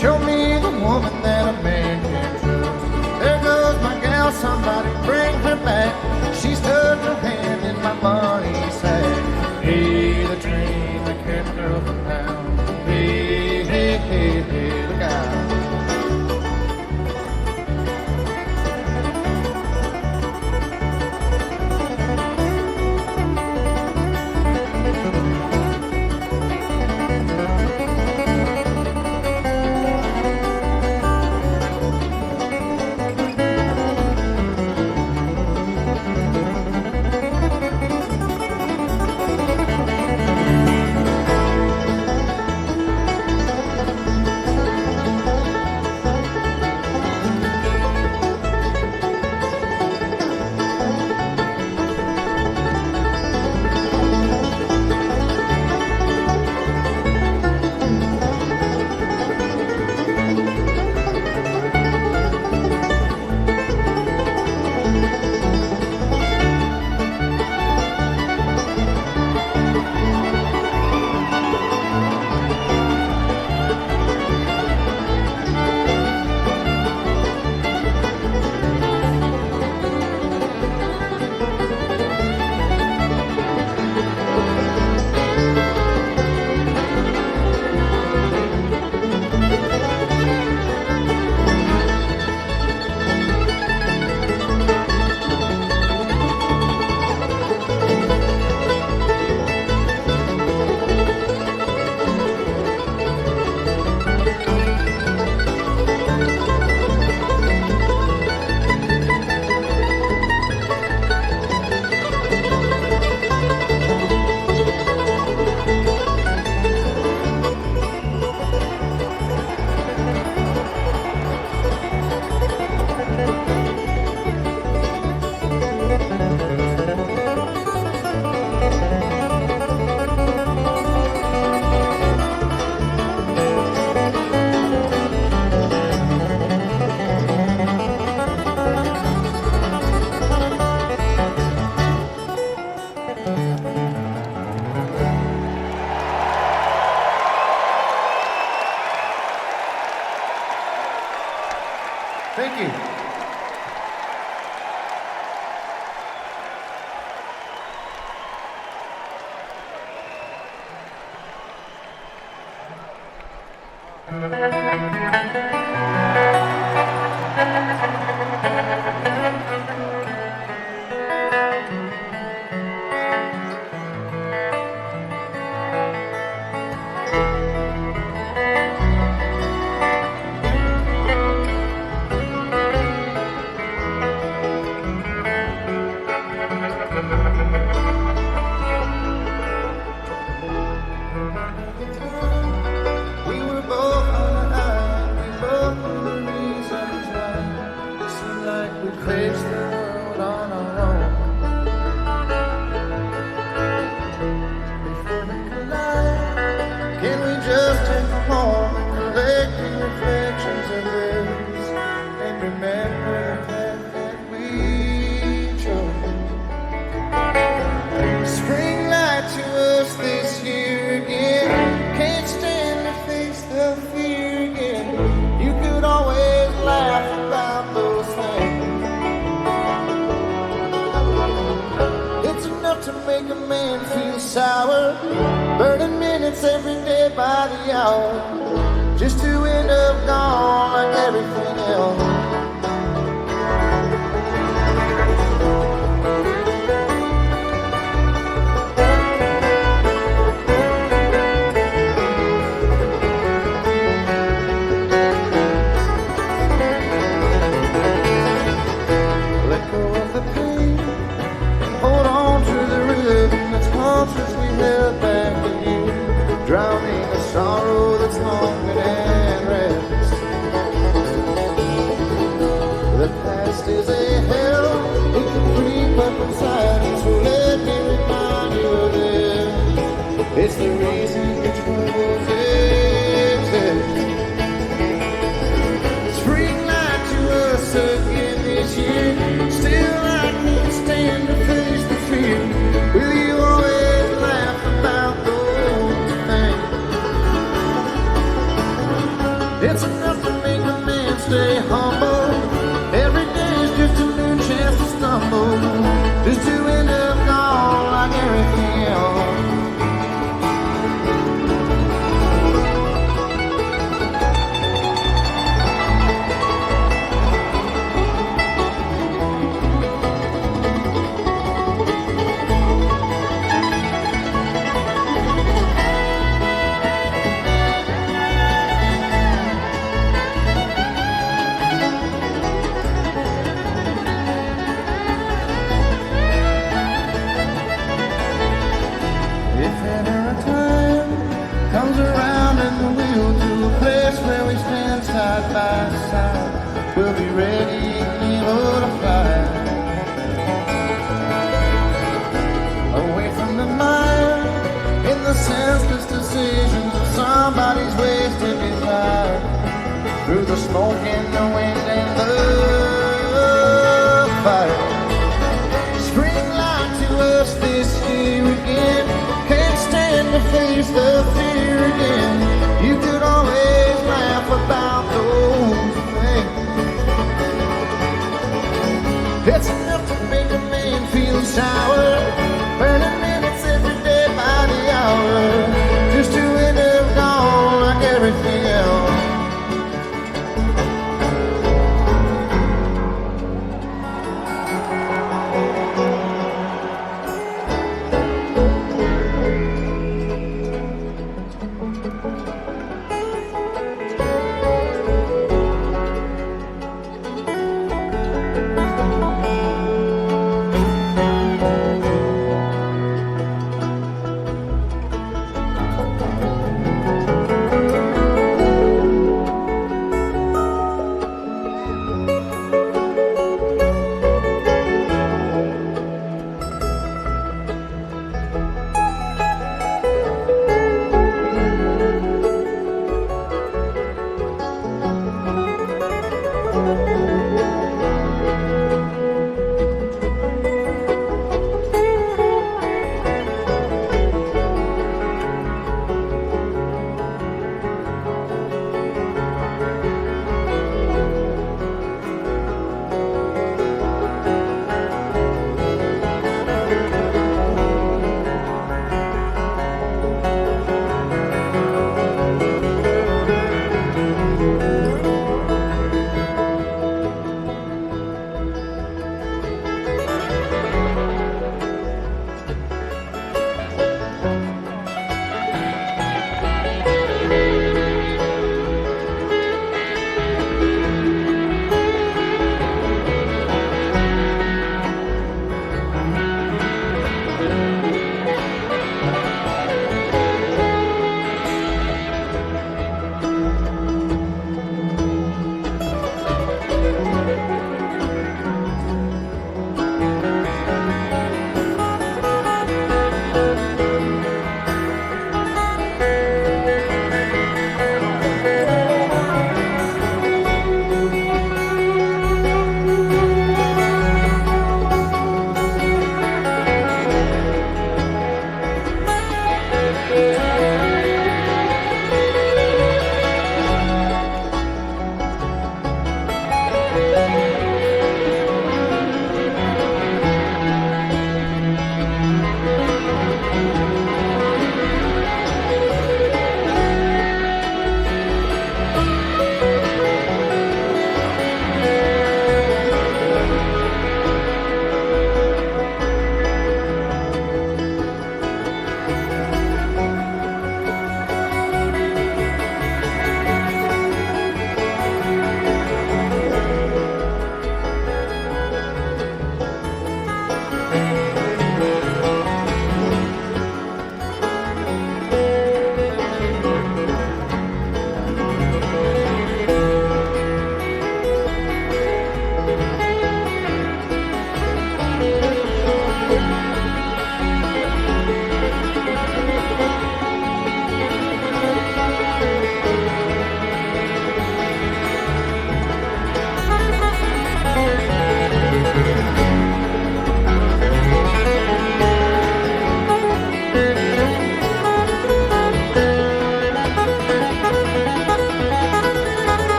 Show me the woman that a man can trust.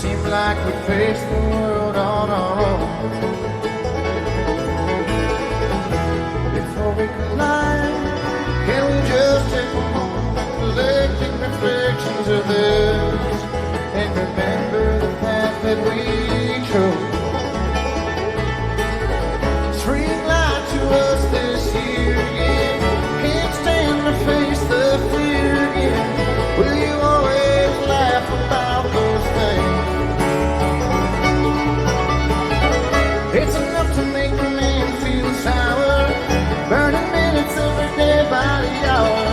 Seemed like we faced the world on our own. Before we collide, can we just take a moment, collecting reflections of this, and remember the path that we chose? Spring light to us this year again. Can't stand to face the fear again. Will you always laugh about those things? It's enough to make a man feel sour, burning minutes every day by the hour,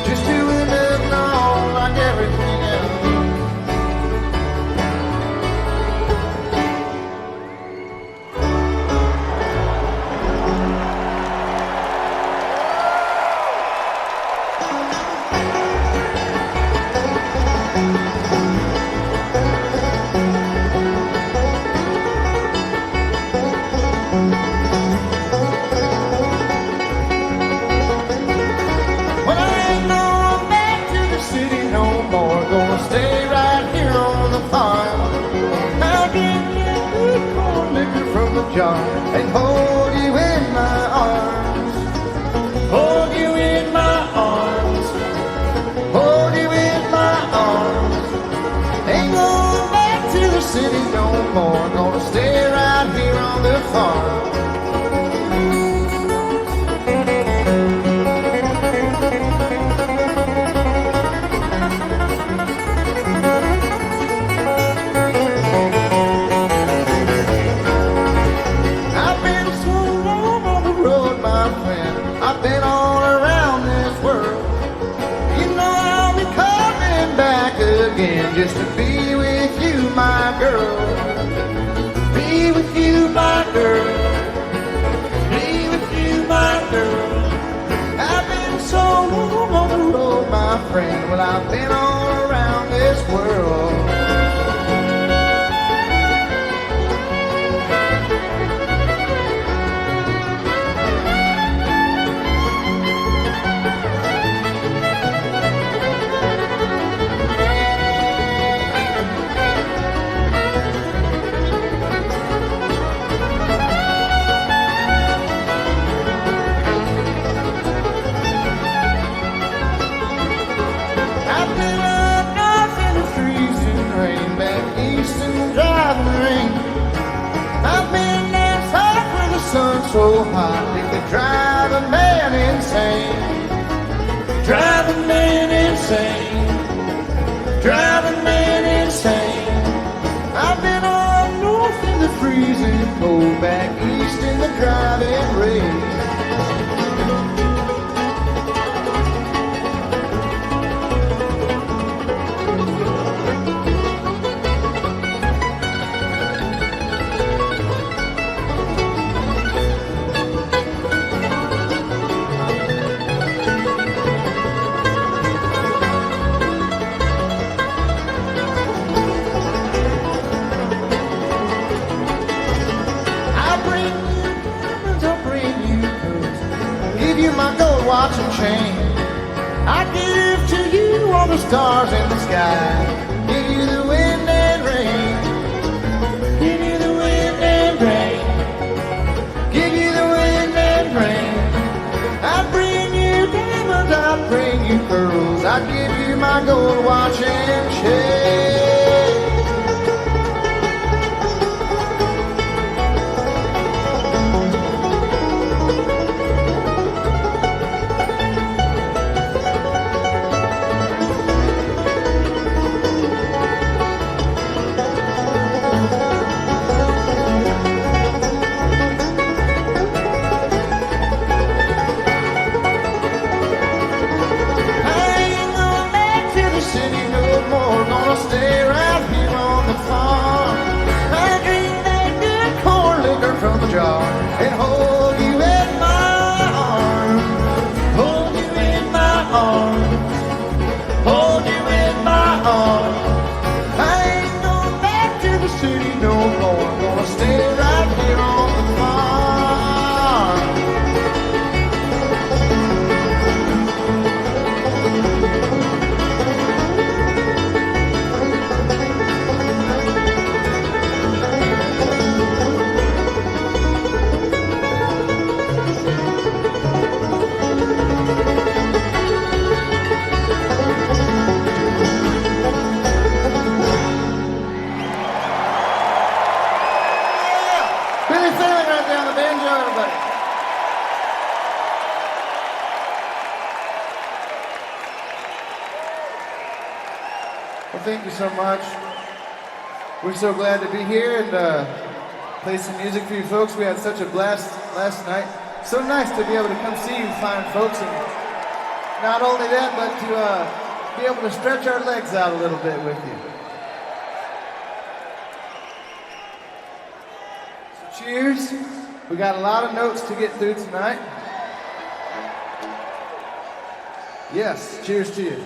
just doing it all like everything else. And hold you in my arms, hold you in my arms, hold you in my arms. Ain't going back to the city no more, gonna stay right here on the farm. Just to be with you, my girl. Be with you, my girl. Be with you, my girl. I've been so long on the road, my friend. Well, I've been all around this world. So hot, it could drive a man insane. Drive a man insane. Drive a man insane. I've been up north in the freezing cold, back east in the driving rain. Watch and chain. I give to you all the stars in the sky. Give you the wind and rain. Give you the wind and rain. Give you the wind and rain. I bring you diamonds, I bring you pearls. I give you my gold watch and chain. Stay Well, thank you so much. We're so glad to be here and play some music for you folks. We had such a blast last night. So nice to be able to come see you fine folks, and not only that, but to be able to stretch our legs out a little bit with you. So cheers. We got a lot of notes to get through tonight. Yes, cheers to you.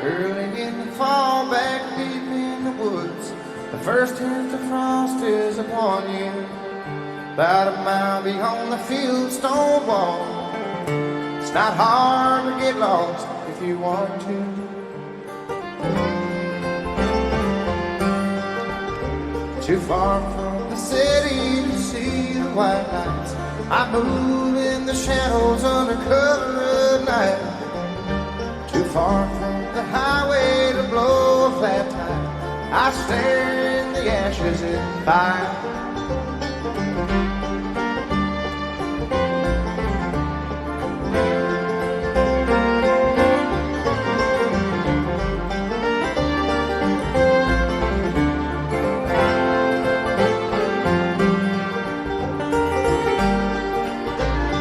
Early in the fall, back deep in the woods, the first hint of frost is upon you. About a mile beyond the field stone wall, it's not hard to get lost if you want to. Too far from the city to see the white lights, I move in the shadows under cover of night. Too far from the highway to blow a flat tire, I stare in the ashes in fire.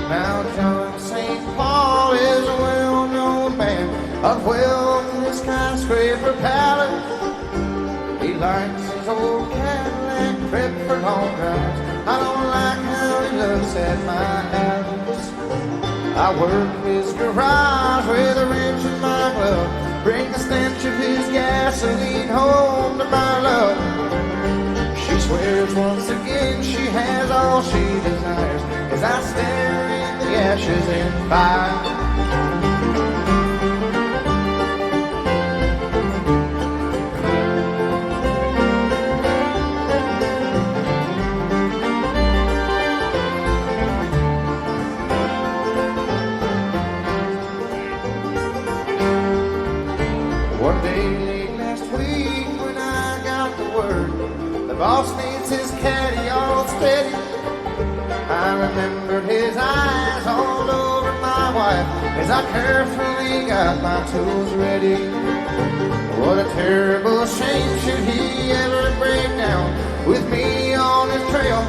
Now John St. Paul is a well-known man of wealth in his skyscraper palace. He likes his old Cadillac prep for long drives. I don't like how he looks at my house. I work his garage with a wrench in my glove, bring the stench of his gasoline home to my love. She swears once again she has all she desires, as I stare in the ashes and fire. One day late last week when I got the word the boss needs his caddy all steady, I remembered his eyes all over my wife as I carefully got my tools ready. What a terrible shame should he ever break down with me on his trail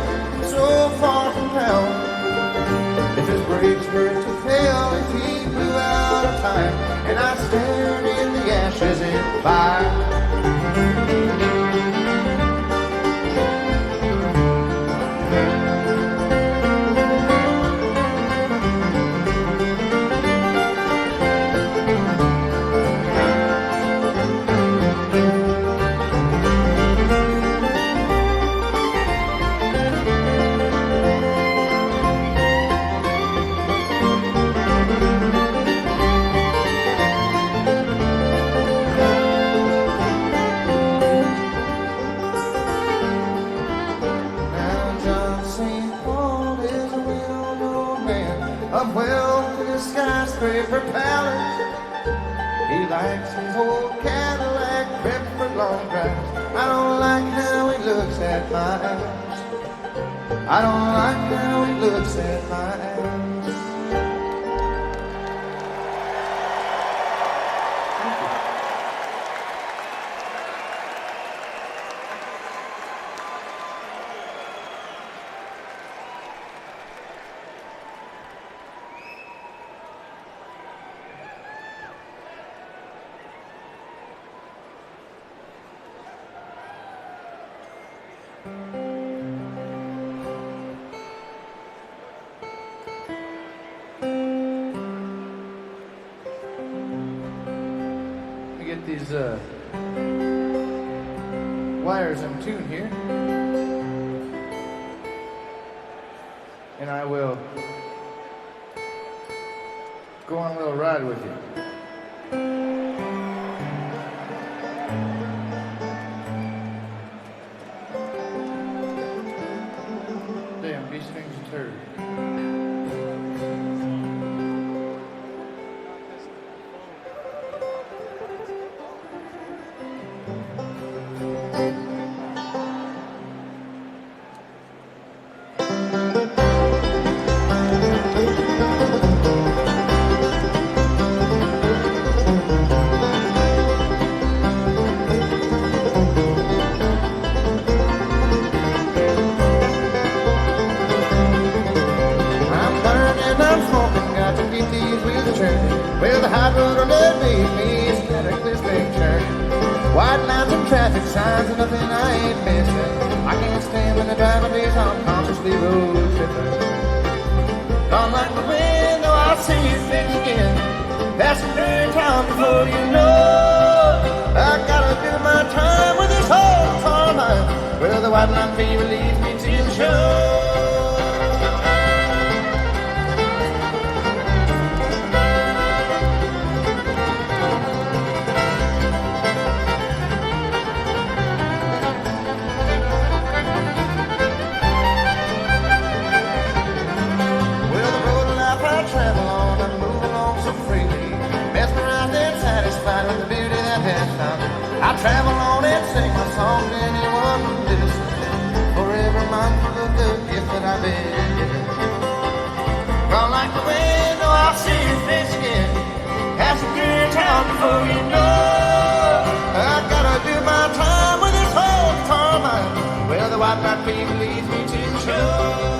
so far from town. If his brakes were to fail, if he blew out of time, and I stared in the ashes in fire. Skyscraper palace. He likes his old Cadillac prep for long drives. I don't like how he looks at my house. I don't like how he looks at my house. These wires in tune here, and I will go on a little ride with you. Damn, these things are turd. Train. white lines and traffic signs and nothing I ain't missing. I can't stand when the driver days unconsciously road tripping. Gone like the wind, though I see his face again. Passing through town before you know. I gotta do my time with this whole car line. Well, the white line fever leads me to the show. I travel on and sing my song to anyone who listens. Forever mindful of the gift that I've been given. Gone like the wind, oh, I'll see your face again. Passing through town before you know. I gotta do my time with this whole guitar line. Well, the white light fever leads me to the show.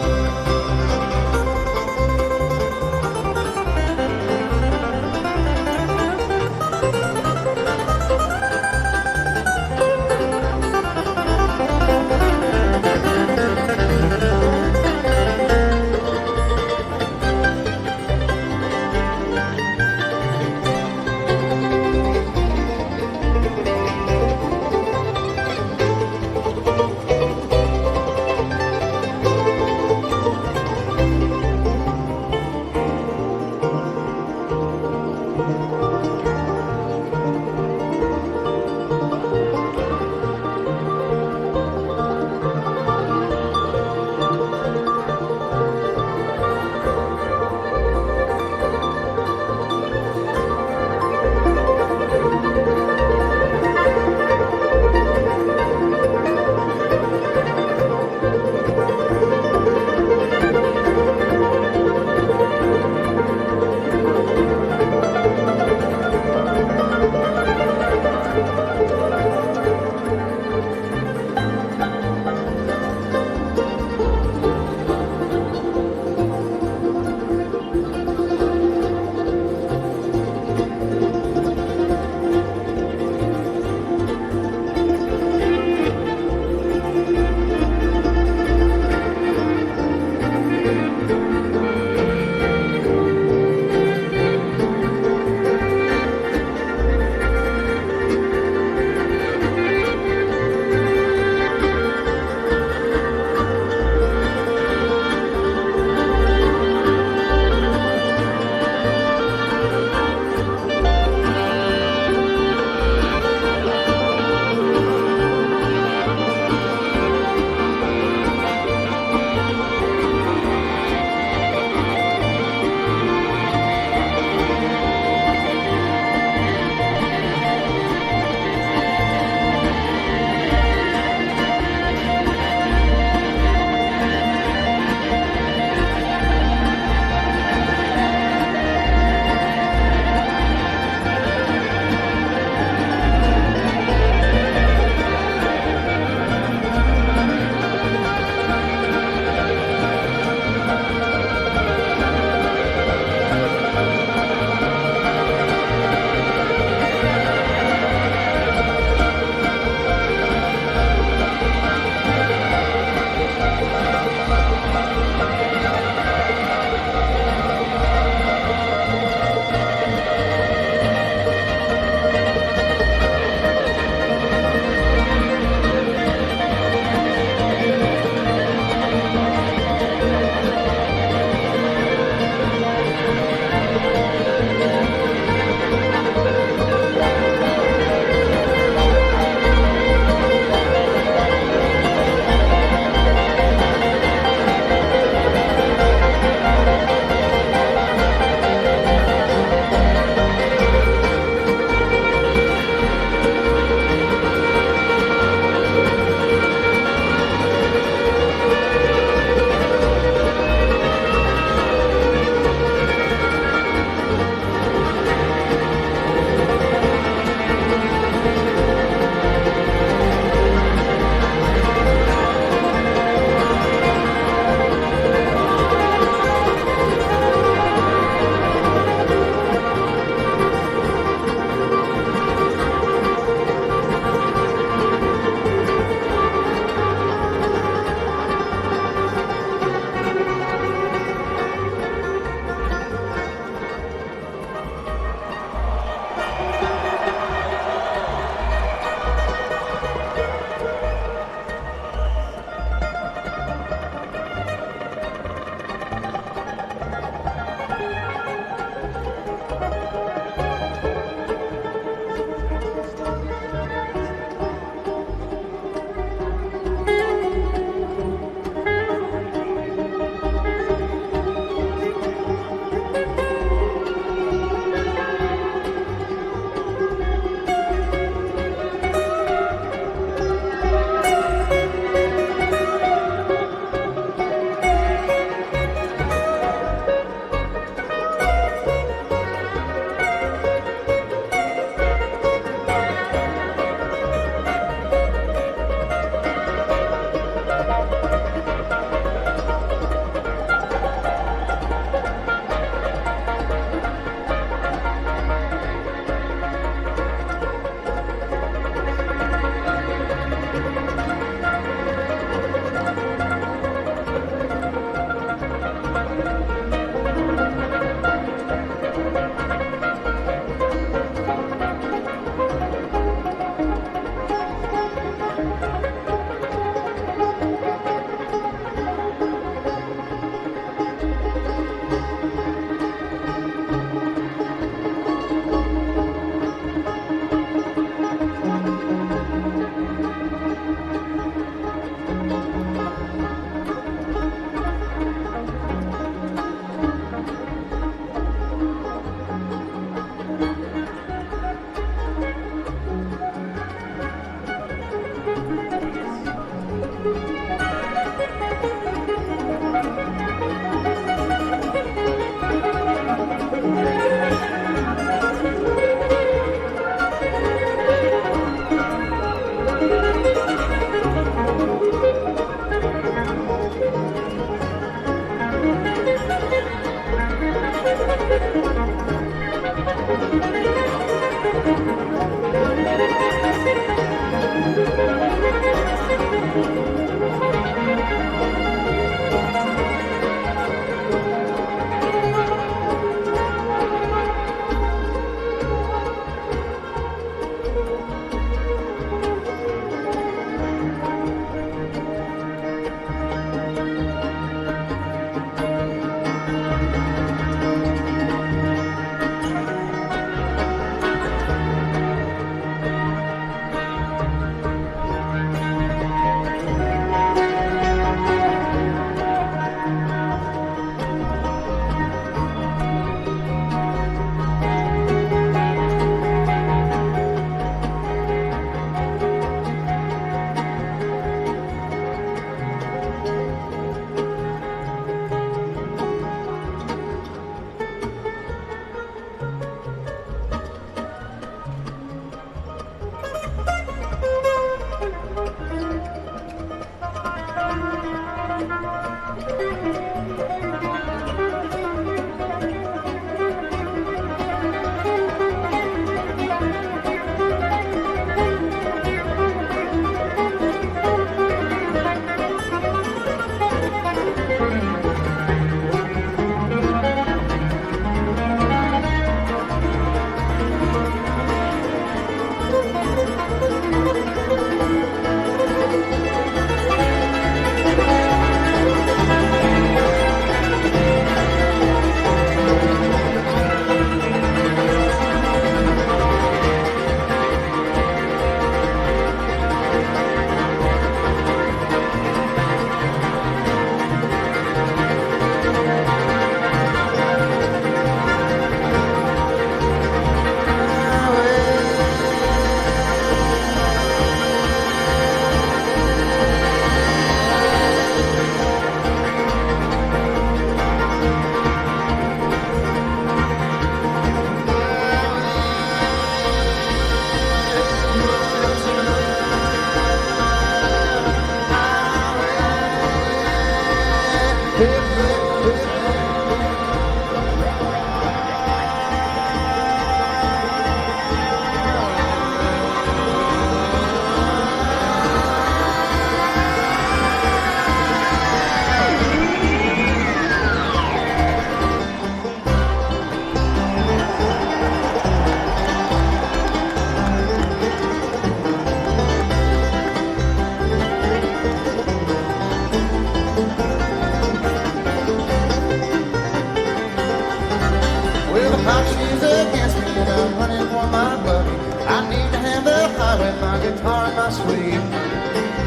guitar in my sleeve.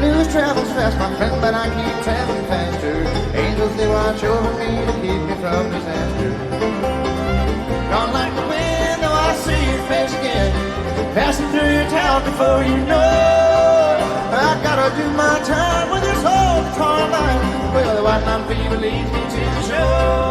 News travels fast, my friend, but I keep traveling faster. Angels, they watch over me to keep me from disaster. Gone like the wind, though I see your face again, passing through your town before you know. I gotta do my time with this old guitar of mine. Well, the white line fever leads me to the show.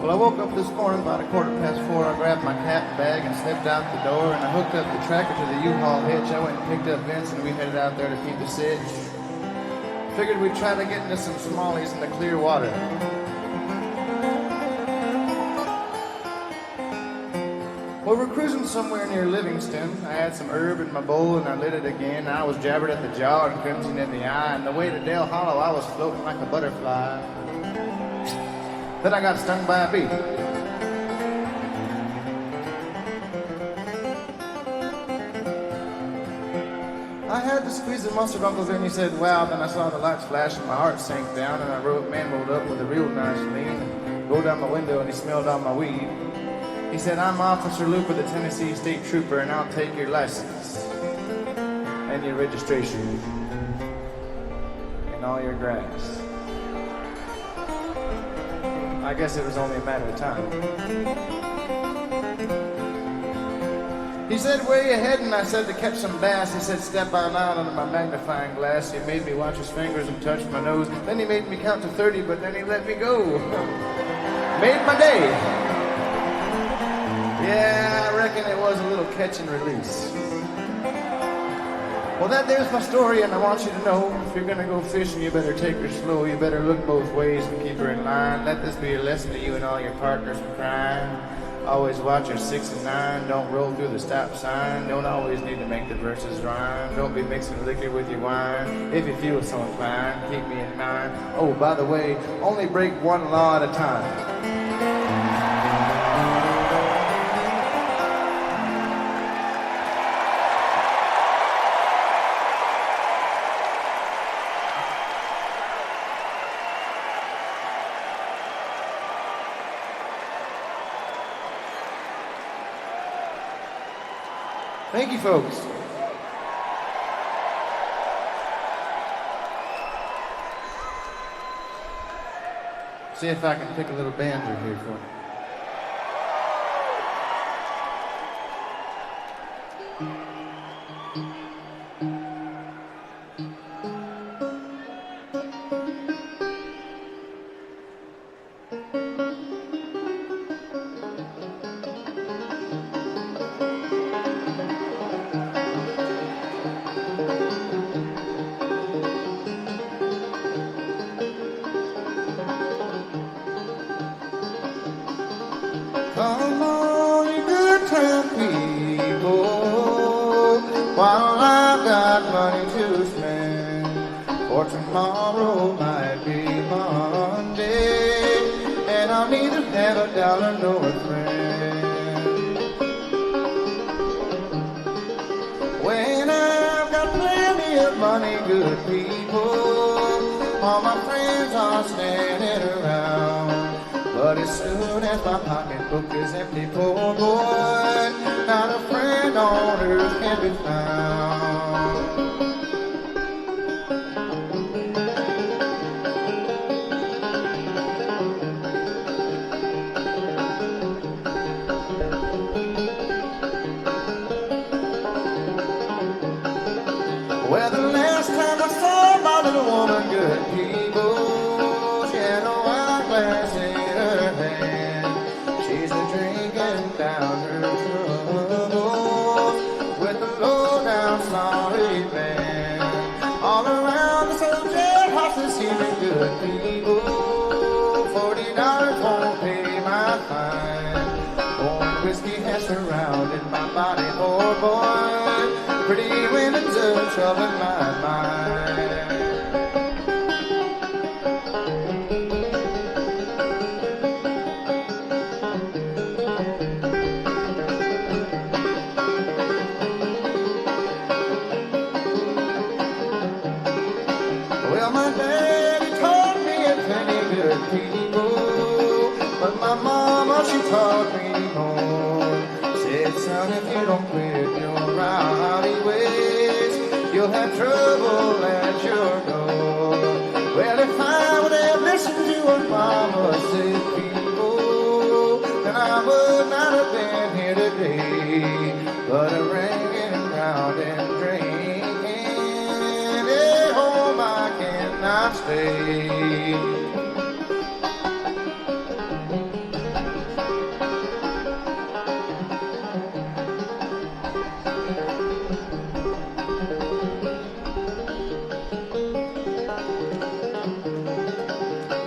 Well, I woke up this morning about 4:15. I grabbed my cat and bag and slipped out the door, and I hooked up the tractor to the U-Haul hitch. I went and picked up Vince, and we headed out there to feed the sitch. Figured we'd try to get into some smallies in the clear water. Well, we're cruising somewhere near Livingston. I had some herb in my bowl, and I lit it again. I was jabbered at the jaw and crimson in the eye, and the way to Dale Hollow, I was floating like a butterfly. Then I got stung by a bee. I had to squeeze the mustard uncles in. He said, wow. Then I saw the lights flash and my heart sank down, and I wrote man rolled up with a real nice lean and rolled down my window, and he smelled all my weed. He said, I'm Officer Luke with the Tennessee State Trooper, and I'll take your license and your registration and all your grass. I guess it was only a matter of time. He said, where you heading? I said, to catch some bass. He said, step on out under my magnifying glass. He made me watch his fingers and touch my nose. Then he made me count to 30, but then he let me go. Made my day. Yeah, I reckon it was a little catch and release. Well, there's my story, and I want you to know, if you're gonna go fishing, you better take her slow. You better look both ways and keep her in line. Let this be a lesson to you and all your partners in crime. Always watch your 6 and 9. Don't roll through the stop sign. Don't always need to make the verses rhyme. Don't be mixing liquor with your wine. If you feel so inclined, keep me in mind. Oh, by the way, only break one law at a time. Thank you, folks. See if I can pick a little banjo here for you. Come on, you good time people, while I've got money to spend, for tomorrow might be Monday, and I'll neither have a dollar nor a friend. When I've got plenty of money, good people, all my friends are standing around. But as soon as my pocketbook is empty, poor boy, can be found. Well, the last time I saw my little woman, good people, she had a wine glass in her hand. She's a drinking down her troubles with a low-down sorry man. All around this old jailhouse is healing good people. $40 won't pay my fine. Born whiskey has surrounded my body, poor boy. Pretty women's a trouble in my mind. Well, my daddy taught me a plenty good people, but my mama, she taught me more. Said, son, if you don't quit your rowdy ways, you'll have trouble at your door. Well, if I would have listened to what mama said, people, then I would not have been here today. But I'm ringing around and drinking, at home I cannot stay.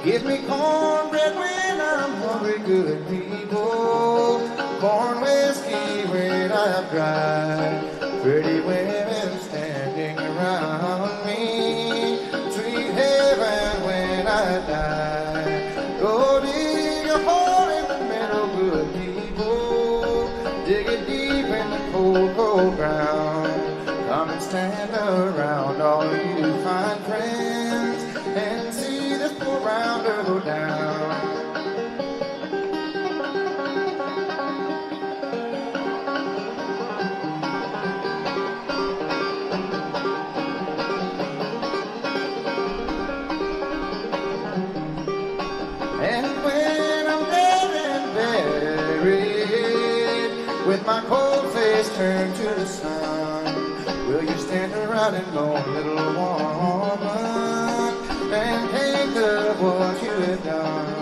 Give me cornbread when I'm hungry, good people. Corn whiskey when I'm dry. Pretty women standing around me. Sweet heaven when I die. Go dig a hole in the middle, good people. Dig it deep in the cold, cold ground. Come and stand around, all you fine friends, and see this poor rounder go down. And when I'm dead and buried, with my cold face turned to the sun, will you stand around and moan, little woman, and think of what you have done?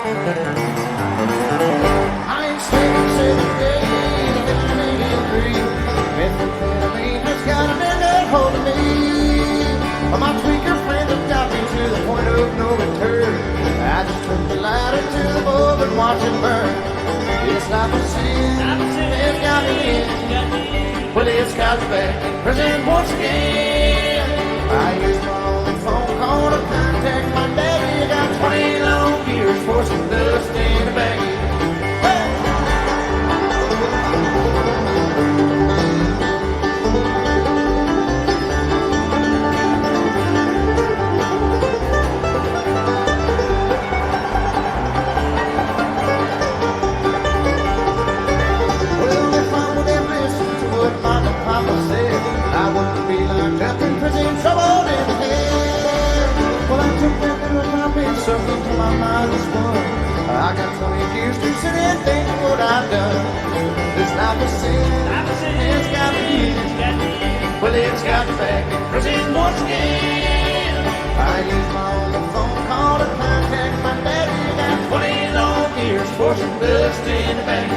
I ain't sleeping 7 days, living 83. Methamphetamine has got an end hold of me. My tweaker friend has got me to the point of no return. I just took the lighter to the bulb and watch it burn. It's like a sin, it's got me in. Well, it's got me back in prison once again. I used my only phone call to contact my daddy. Got 20 long years for some dust in a baggie. I wouldn't be locked up in prison, troubled in the head. Well, I took that little copy and sucked until my mind was won. I got 20 years to sit and think what I've done. This life is sin, it's got me in. Well, it's got me back in prison once again. I used my only phone call to contact my daddy. Got 20 long years for some dust in the bag.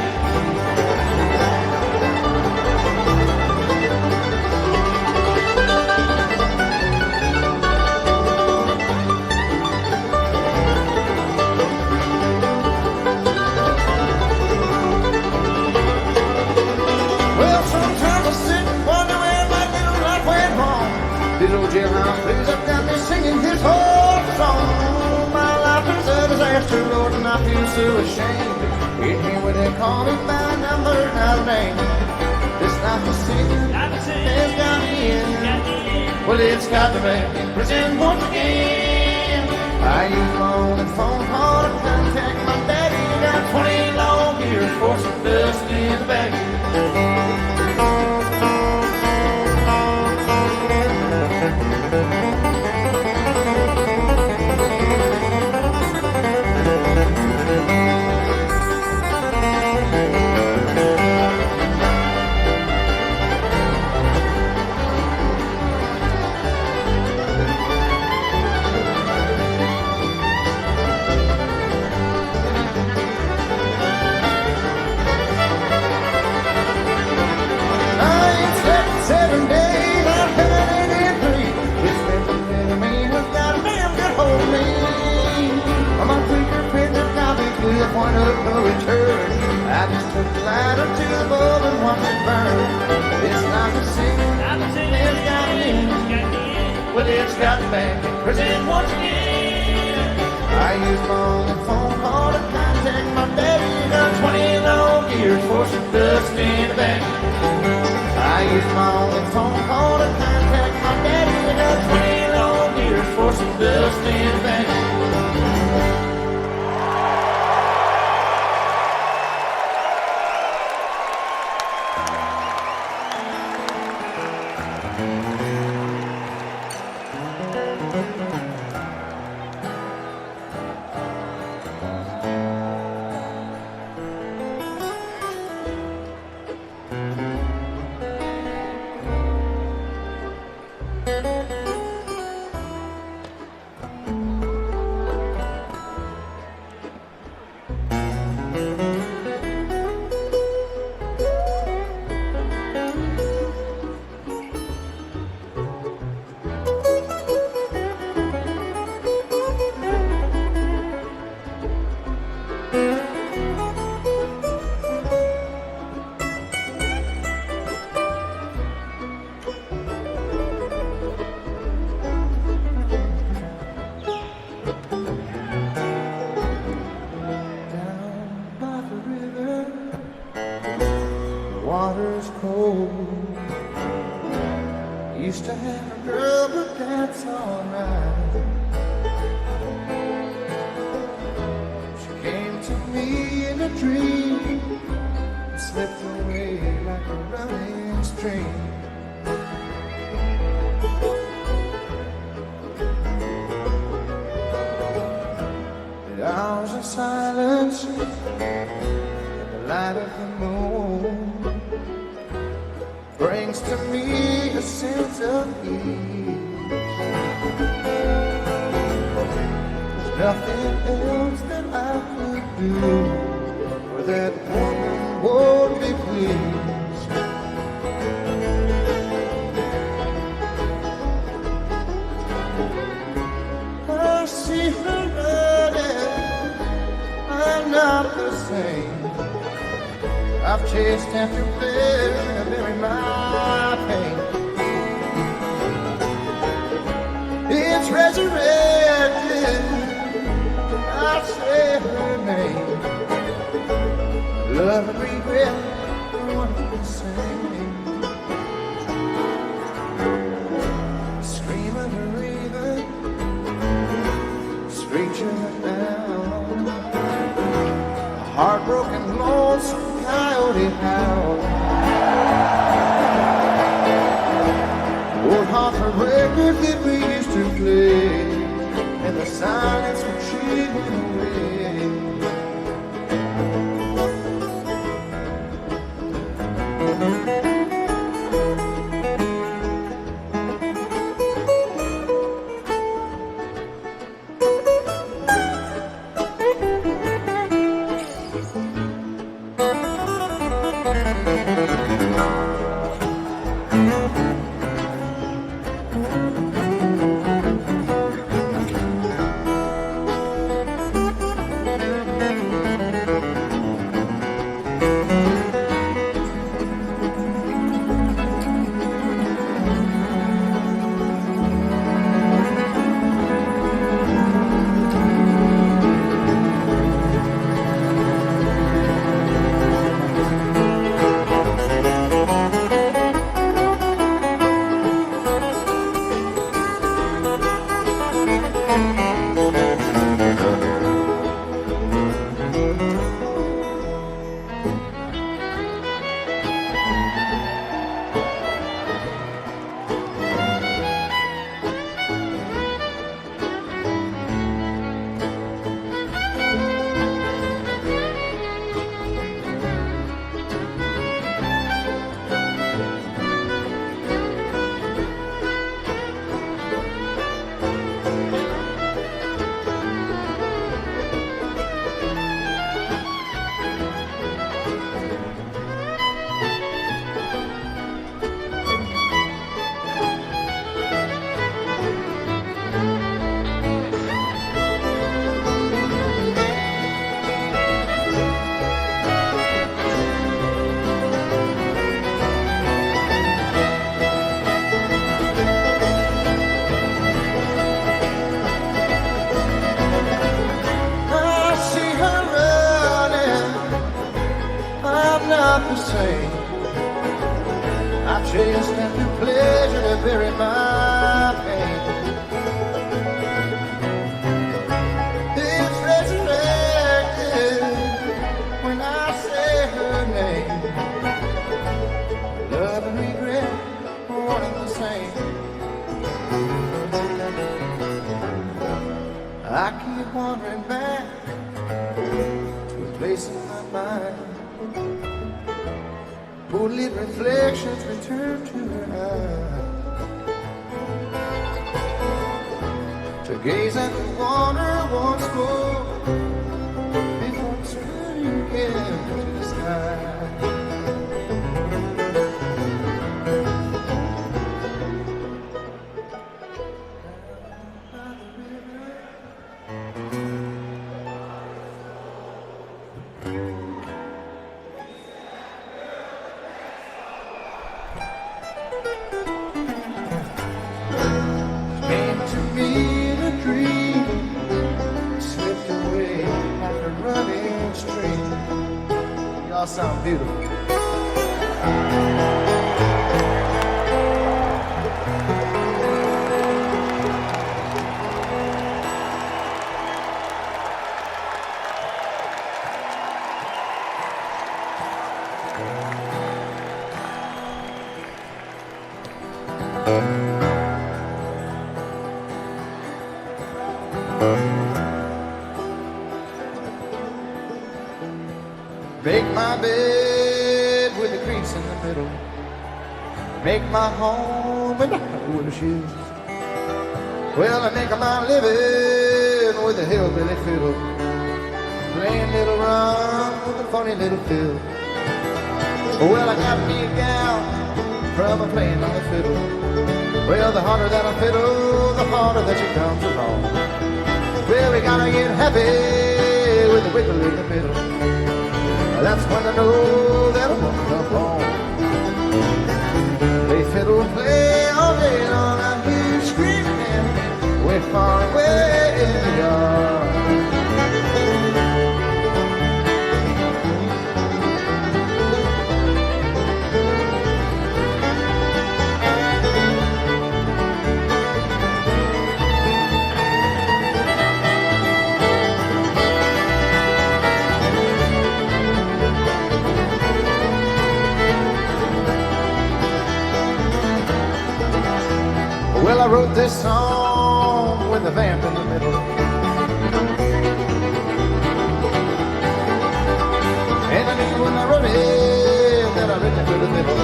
Jailhouse blues have got me singing his whole song. My life is a disaster, Lord, and I feel so ashamed. Hit me when they call me by number, not a name. This life is sin, it's got me in. Well, it's got me back in prison once again. I used my only phone call to contact my daddy. Got 20 long years for some dust in the bag. Point of no return. I just took the lighter to the bulb and watched it burn. It's like a sin, it's got me in. Well, it's got me back in prison once again. I used my only phone call to contact my daddy. Got 20 long years for some dust in the bag. I used my only phone call to contact my daddy. Got 20 long years for some dust in the bag. water's cold. Used to have a girl, but that's alright. She came to me in a dream and slipped away like a running stream. The hours of silence and the light of the moon brings to me a sense of ease. There's nothing else that I could do, for that woman won't be pleased. I see her running, I'm not the same. I've chased after pleasure to bury my pain. It's resurrected, I say her name. Love and regret are one and the same. Scream of a raven, screeching down. A heartbroken, lonesome coyote howl. Old Hartford record that we used to play, and the silence when she went away. I've chased after pleasure to bury my pain. It's resurrected when I say her name. Love and regret are one and the same. I keep wandering back to a place in my mind. Only reflections return to her eyes, to gaze at the water once more before turning again to the sky. Sound beautiful. Make my bed with the crease in the middle. Make my home in the wooden shoes. Well, I make my living with a hillbilly fiddle. playing little run with a funny little fiddle. Well, I got me a gal from a playing on the fiddle. Well, the harder that I fiddle, the harder that she comes along. Well, we gotta get happy with a wiggle in the middle. That's when I know that I won't come home. They fiddle and play all day long. I hear you screaming way far away in the yard. Well, I wrote this song with a vamp in the middle. And I knew when I wrote it that I written it for the middle.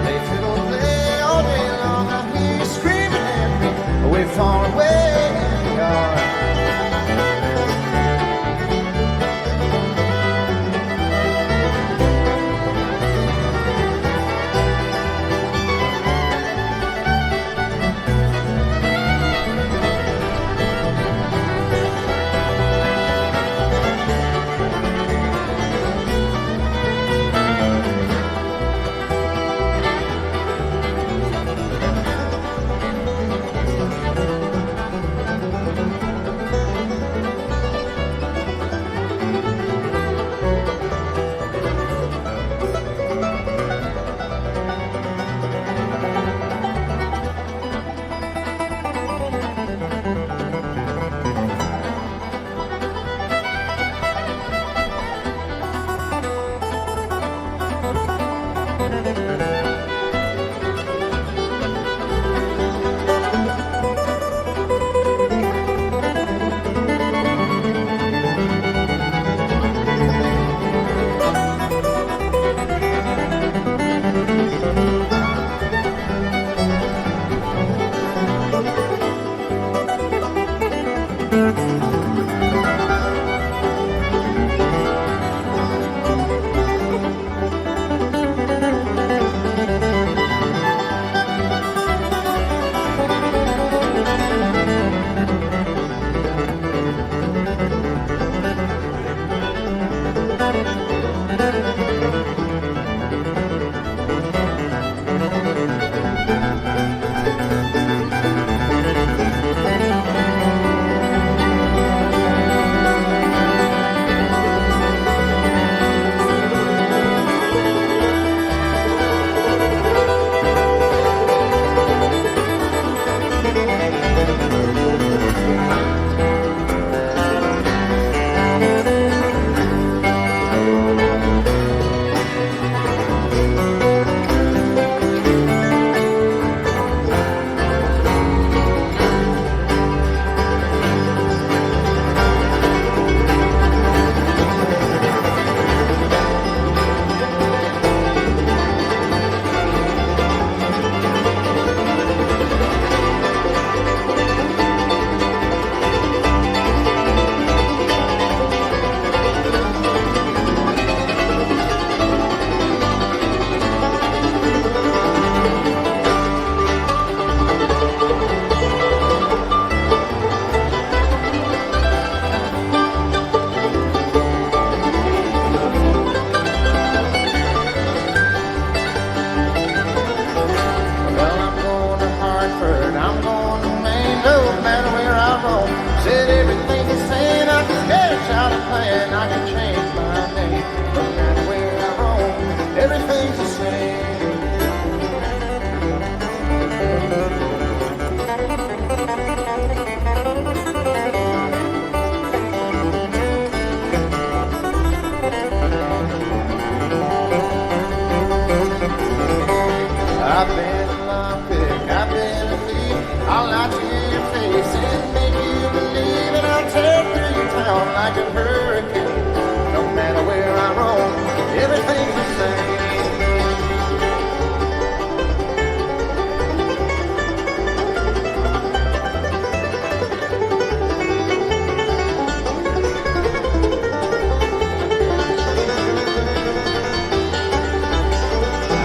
They fiddle and play all day long. I hear you screaming at me way far away in the yard.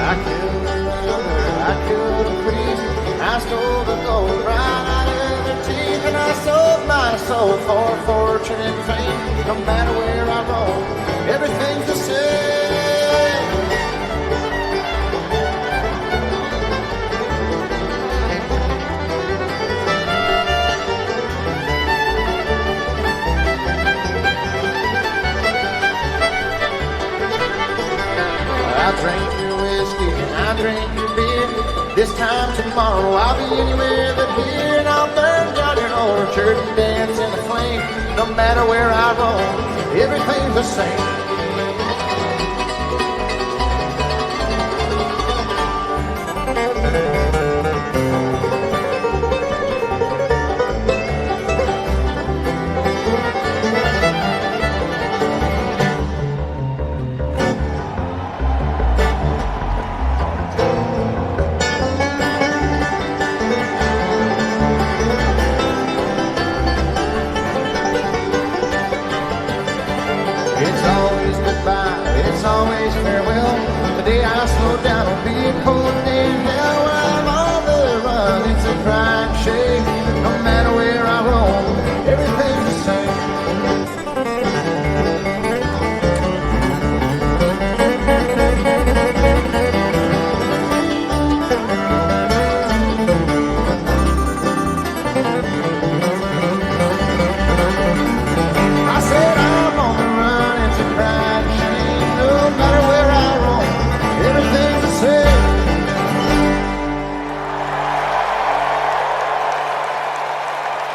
I killed a runner, I killed a priest, I stole the gold right out of their teeth, and I sold my soul for fortune and fame. No matter where I roam, everything's the same. I drank your whiskey and I drank your beer. This time tomorrow I'll be anywhere but here, and I'll burn down your orchard and dance in the flame. No matter where I roam, everything's the same. It's always farewell. The day I slow down will be a cold day in hell. When I'm on the run, it's a crying shame. No matter where I roam, everything's the same. I said I'm on the run, it's a crying shame. No matter where I roam, everything's the same.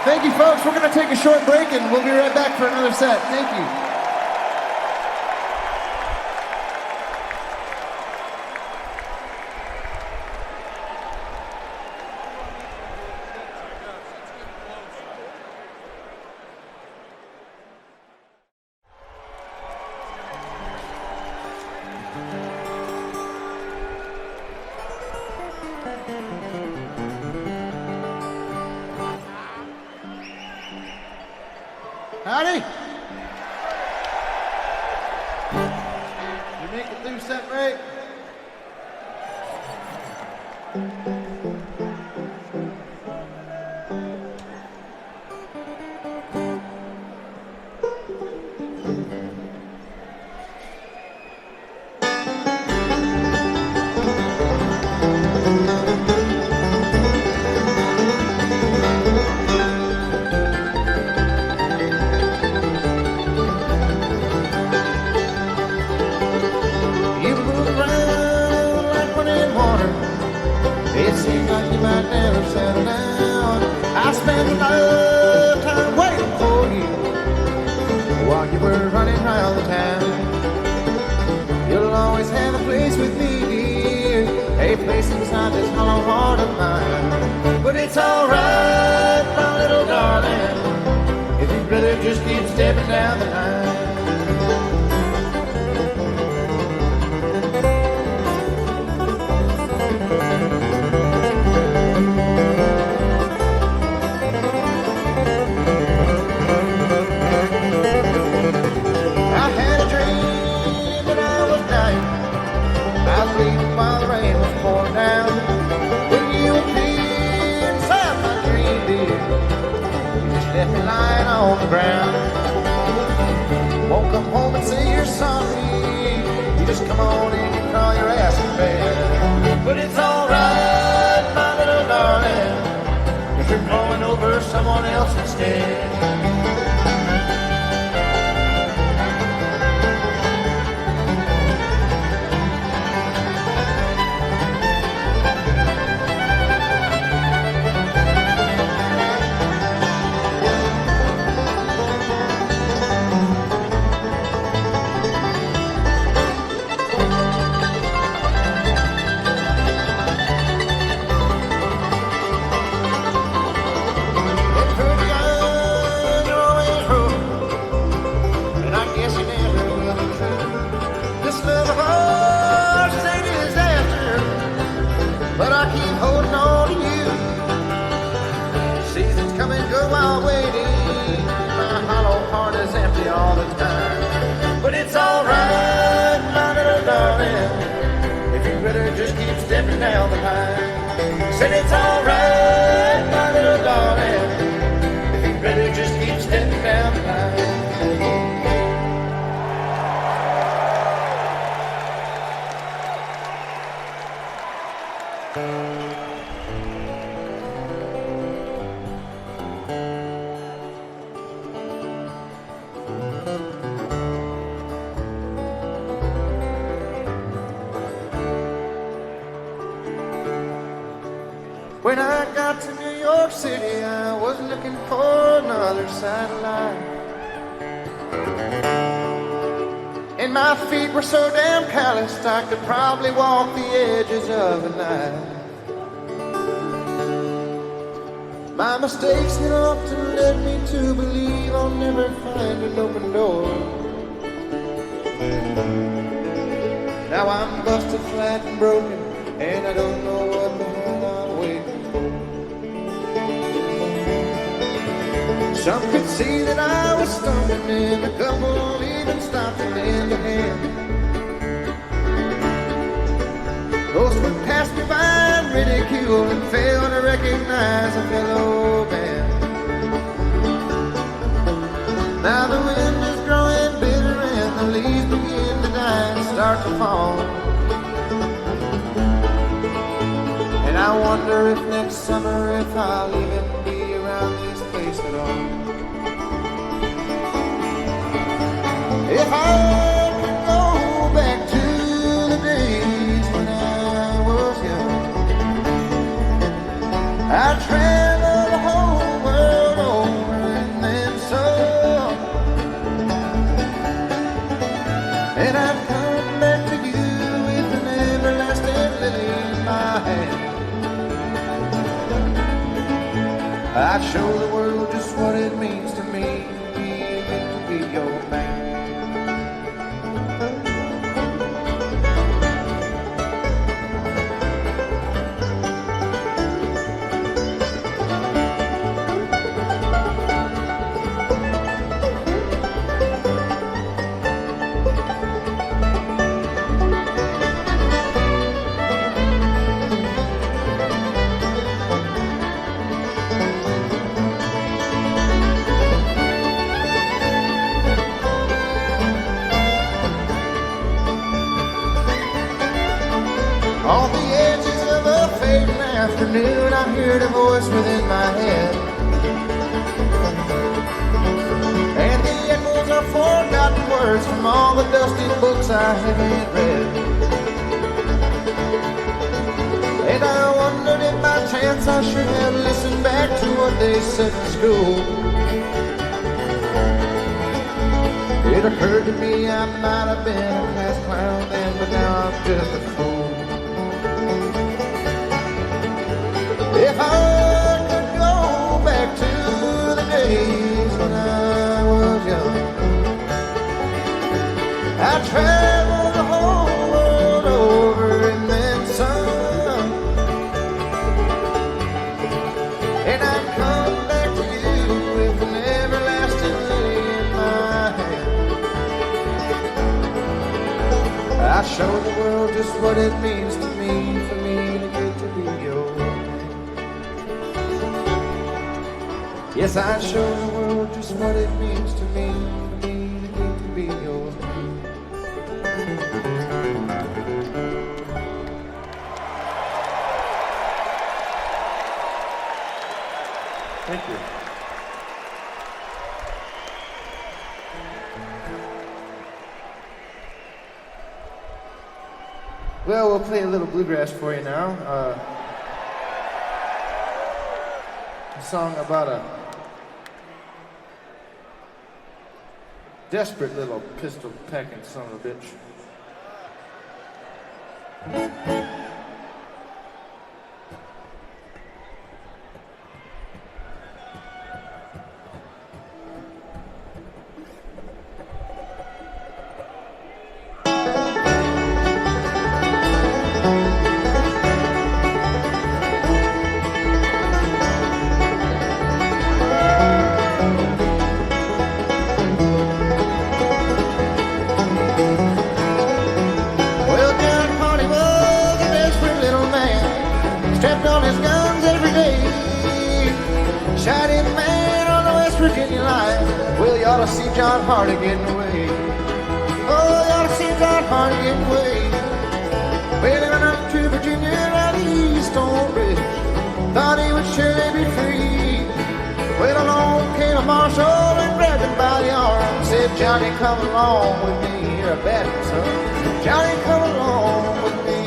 Thank you, folks. We're going to take a short break, and we'll be right back for another set. Thank you. Howdy. You make it through set right? You move around like running water. It seems like you might never settle down. I spent a lifetime waiting for you while you were running around the town. You'll always have a place with me, dear, a place inside this hollow heart of mine. But it's alright, my little darling, if you'd rather just keep stepping down the line. I had a dream that I was dying. I was bleeding while the rain was pouring down. When you appeared inside my dream, dear, you just left me lying on the ground. Won't come home and say you're sorry. You just come on in and crawl your ass in bed. But it's alright, my little darling, if you're crawling over someone else instead. down the line. Said it's alright, my little darling, if you'd rather just keep stepping down the line. When I got to New York City, I was looking for another satellite. And my feet were so damn calloused, I could probably walk the edges of a knife. My mistakes had often led me to believe I'll never find an open door. Now I'm busted flat and broken, and I don't know what the hell I'm waiting for. Some could see that I was stumbling, and a couple even stopped to lend a hand. Most would pass me by and ridicule and fail to recognize a fellow man. Now the wind is growing bitter and the leaves begin to die and start to fall. And I wonder if next summer if I'll even be around this place at all. If I could go back to the days when I was young, I'd travel the whole world over and then some. And I'd come back to you with an everlasting lily in my hand. I'd show the world just what it means to me to be your man. On the edges of a fading afternoon, I heard a voice within my head. And the echoes are forgotten words from all the dusty books I haven't read. And I wondered if by chance I should have listened back to what they said in school. It occurred to me I might have been a class clown then, but now I'm just a fool. If I could go back to the days when I was young, I'd travel the whole world over and then some. And I'd come back to you with an everlasting lily in my hand. I'd show the world just what it means to me, for me to get to be yours. Yes, I show the world just what it means to me to get to be yours. Thank you. Well, we'll play a little bluegrass for you now. A song about a desperate little pistol packing son of a bitch. ought to see John Hardy getting away. Oh, you ought to see John Hardy getting away. Well, he went up to Virginia around the East on Bridge. Thought he would surely be free. Well, along came a marshal and grabbed him by the arm. Said, Johnny, come along with me. You're a bad one, son. Johnny, come along with me.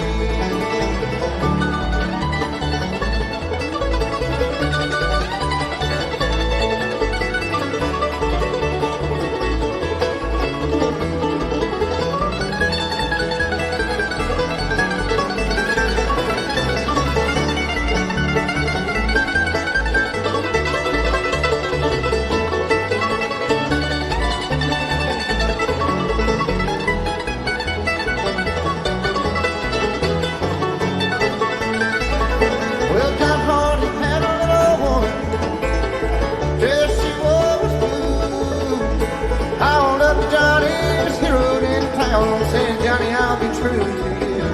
Saying, Johnny, I'll be true to you.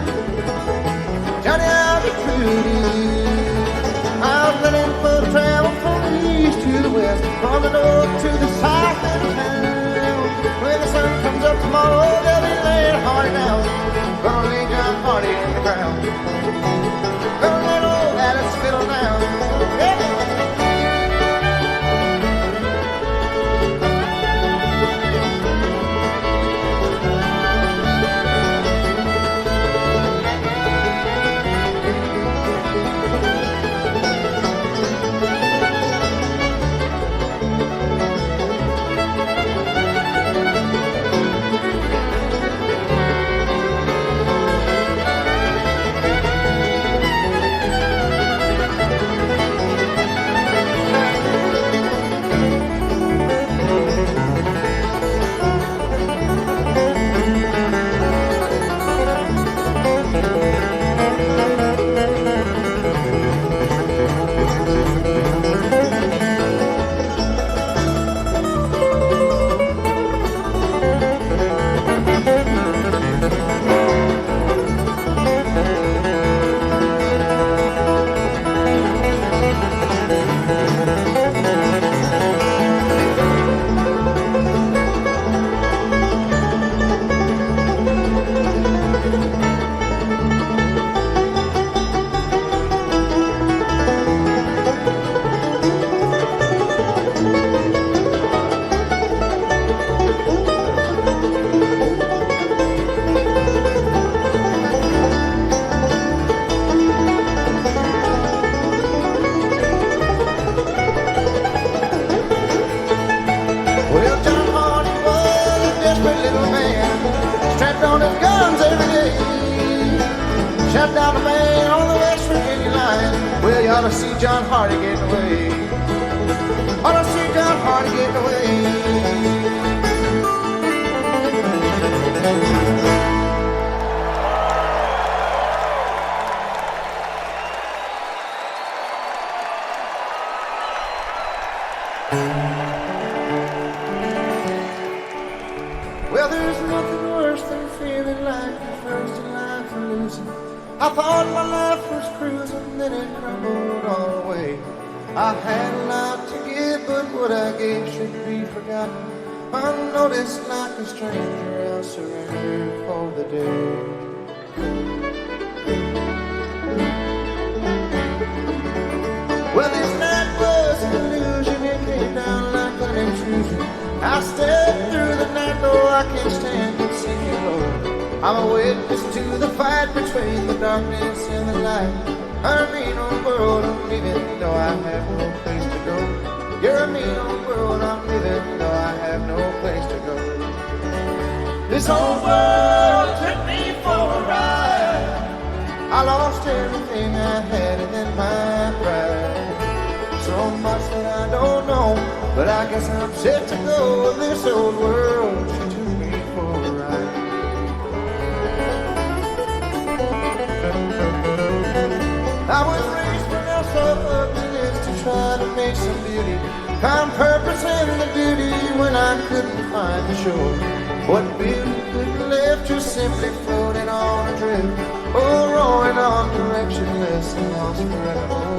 Johnny, I'll be true to you. I'll let him for travel from the east to the west, from the north to the south of town. When the sun comes up tomorrow, they'll be laying Hardy down. Gonna lay John Hardy in the ground. Gonna let old Alice fiddle down. Yeah. Shut down the man on the West Virginia line. Well, you ought to see John Hardy getting away. Ought to see John Hardy getting away. Well, there's nothing worse than feeling like you're first in line for losing. I thought my life was cruising, then it crumbled all away. I had a lot to give, but what I gave should be forgotten. Unnoticed like a stranger, I'll surrender for the day. Well, this night was an illusion, it came down like an intrusion. I stepped through the night, though I can't stand it sinking low. I'm a witness to the fight between the darkness and the light. A mean old world I'm living, though I have no place to go. You're a mean old world I'm living, though I have no place to go. This old world took me for a ride. I lost everything I had and then my pride. So much that I don't know, but I guess I'm set to go. This old world, she took me for a ride. I was raised when I saw ugliness to try to make some beauty. Found purpose in the duty when I couldn't find the shore. What beauty couldn't live, just simply floating on a drift. Oh, roaring on directionless and lost forevermore.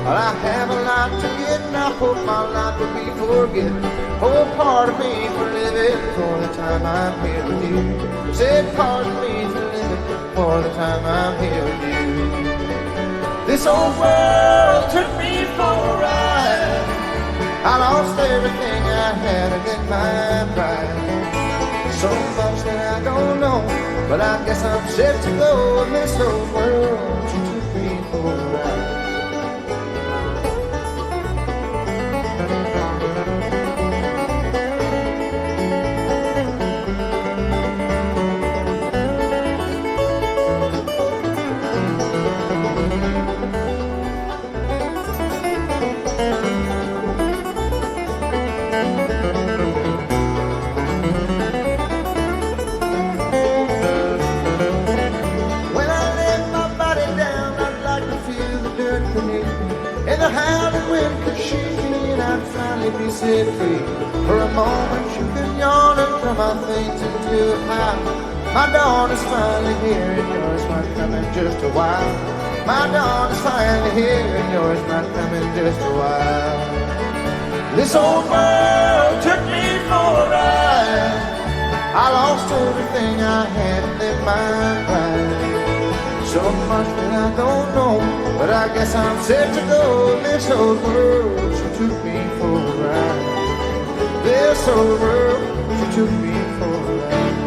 But I have a lot to get, and I hope my life will be forgiven. Oh, pardon me for living for the time I'm here with you. Said pardon me for living for the time I'm here with you. This old world took me for a ride. I lost everything I had and then my pride. So much that I don't know, but I guess I'm set to go in this old world. You took me for a ride. And the howling wind could shake me, and I'd finally be set free. For a moment you could yawn and throw my things into a pile. My dawn is finally here, and yours might come in just a while. My dawn is finally here, and yours might come in just a while. This old world took me for a ride. I lost everything I had and then my pride. So much that I don't know, but I guess I'm set to go. This old world, she took me for a ride. This old world, she took me for a ride.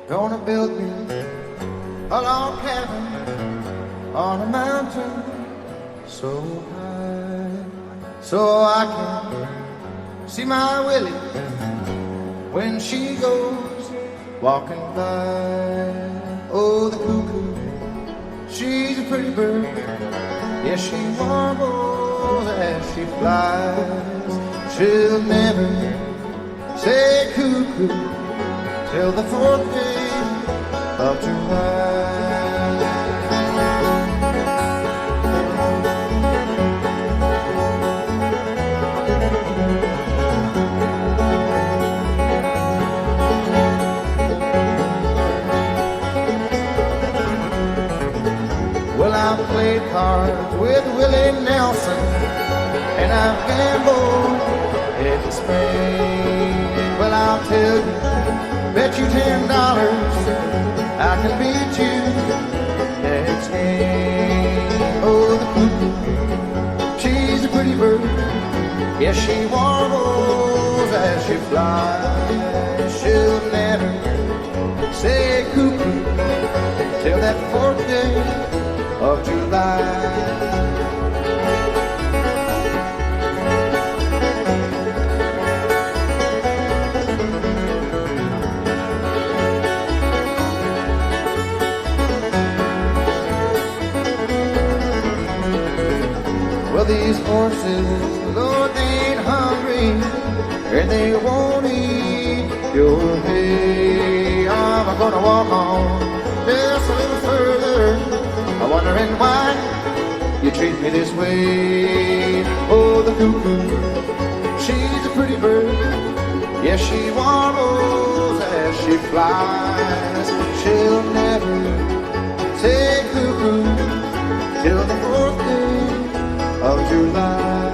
Gonna build me a log cabin on a mountain so high, so I can see my Willie when she goes walking by. Oh, the cuckoo, she's a pretty bird. Yes, she warbles as she flies. She'll never say cuckoo till the 4th day of July. Well, I've played cards with Willie Nelson, and I've gambled in Spain. Well, I'll tell you, bet you $10 I can beat you next game. Oh, the cuckoo, she's a pretty bird. Yes, she warbles as she flies. She'll never say cuckoo till that 4th day of July. these horses, Lord, they ain't hungry, and they won't eat your hay. I'm gonna walk on just a little further, I'm wondering why you treat me this way. Oh, the cuckoo, she's a pretty bird. Yes, she warbles as she flies. She'll never say cuckoo till the 4th day of July.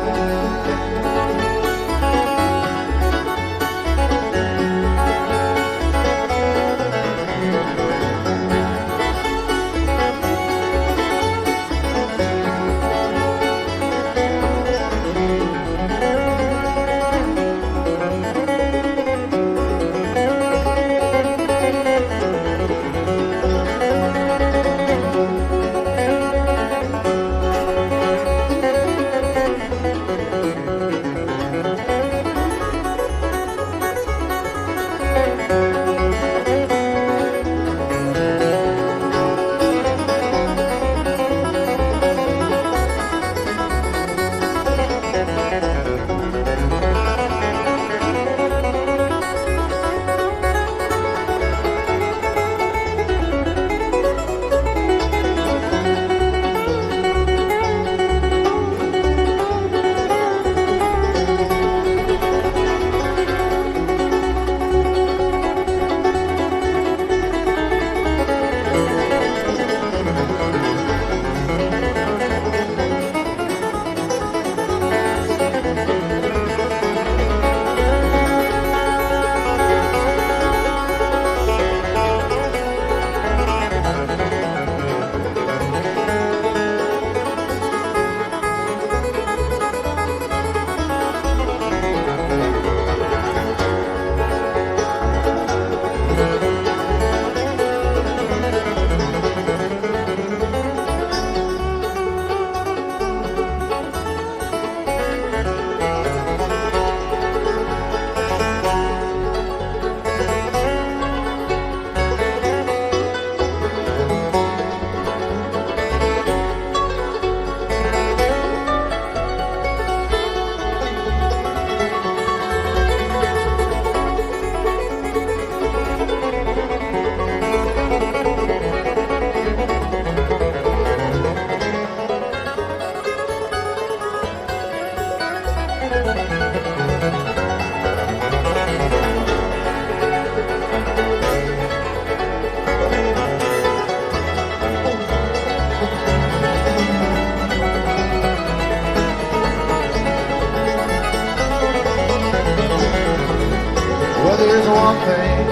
There's one thing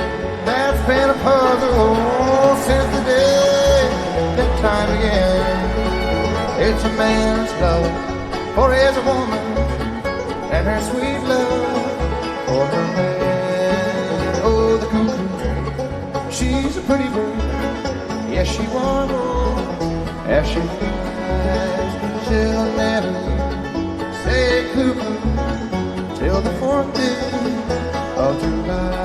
that's been a puzzle since the day that time began. It's a man's love for his woman and her sweet love for her man. Oh, the cuckoo, she's a pretty bird. Yes, she warbles as she flies. She'll never say cuckoo till the 4th day of July.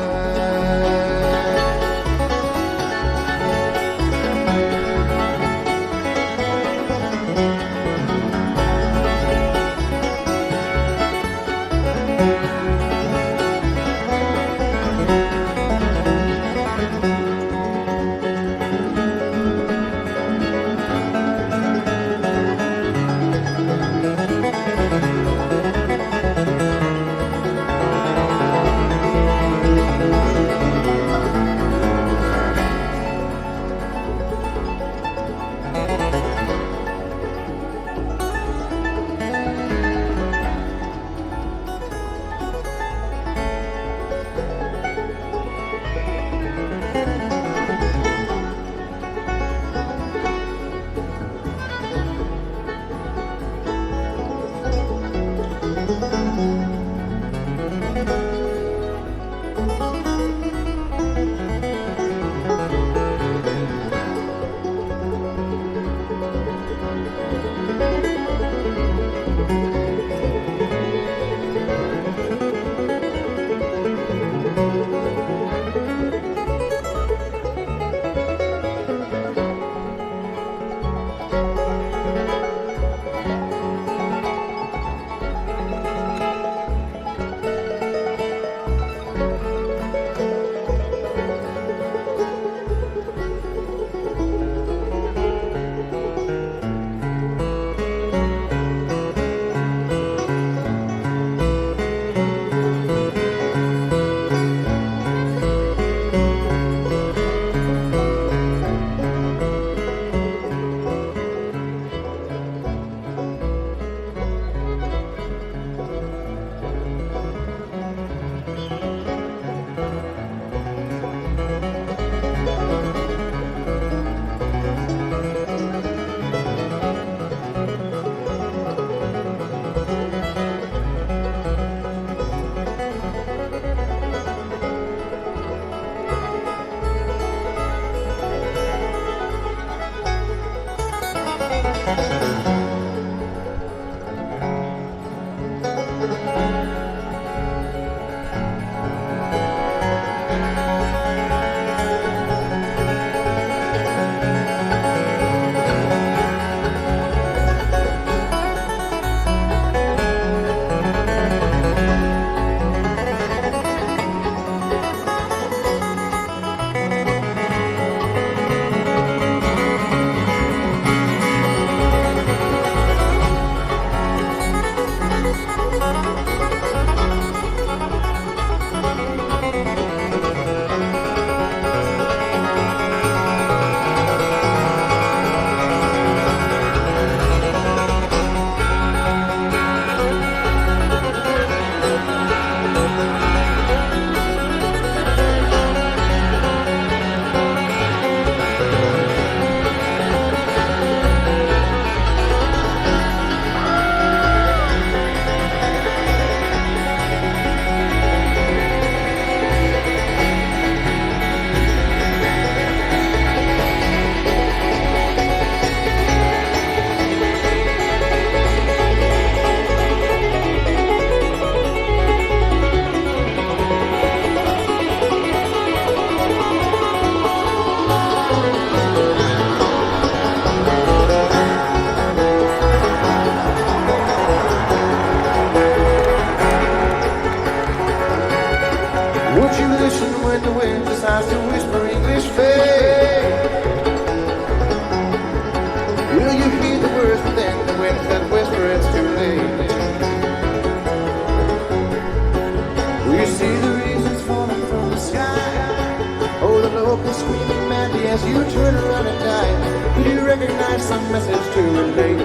every night some message to relate.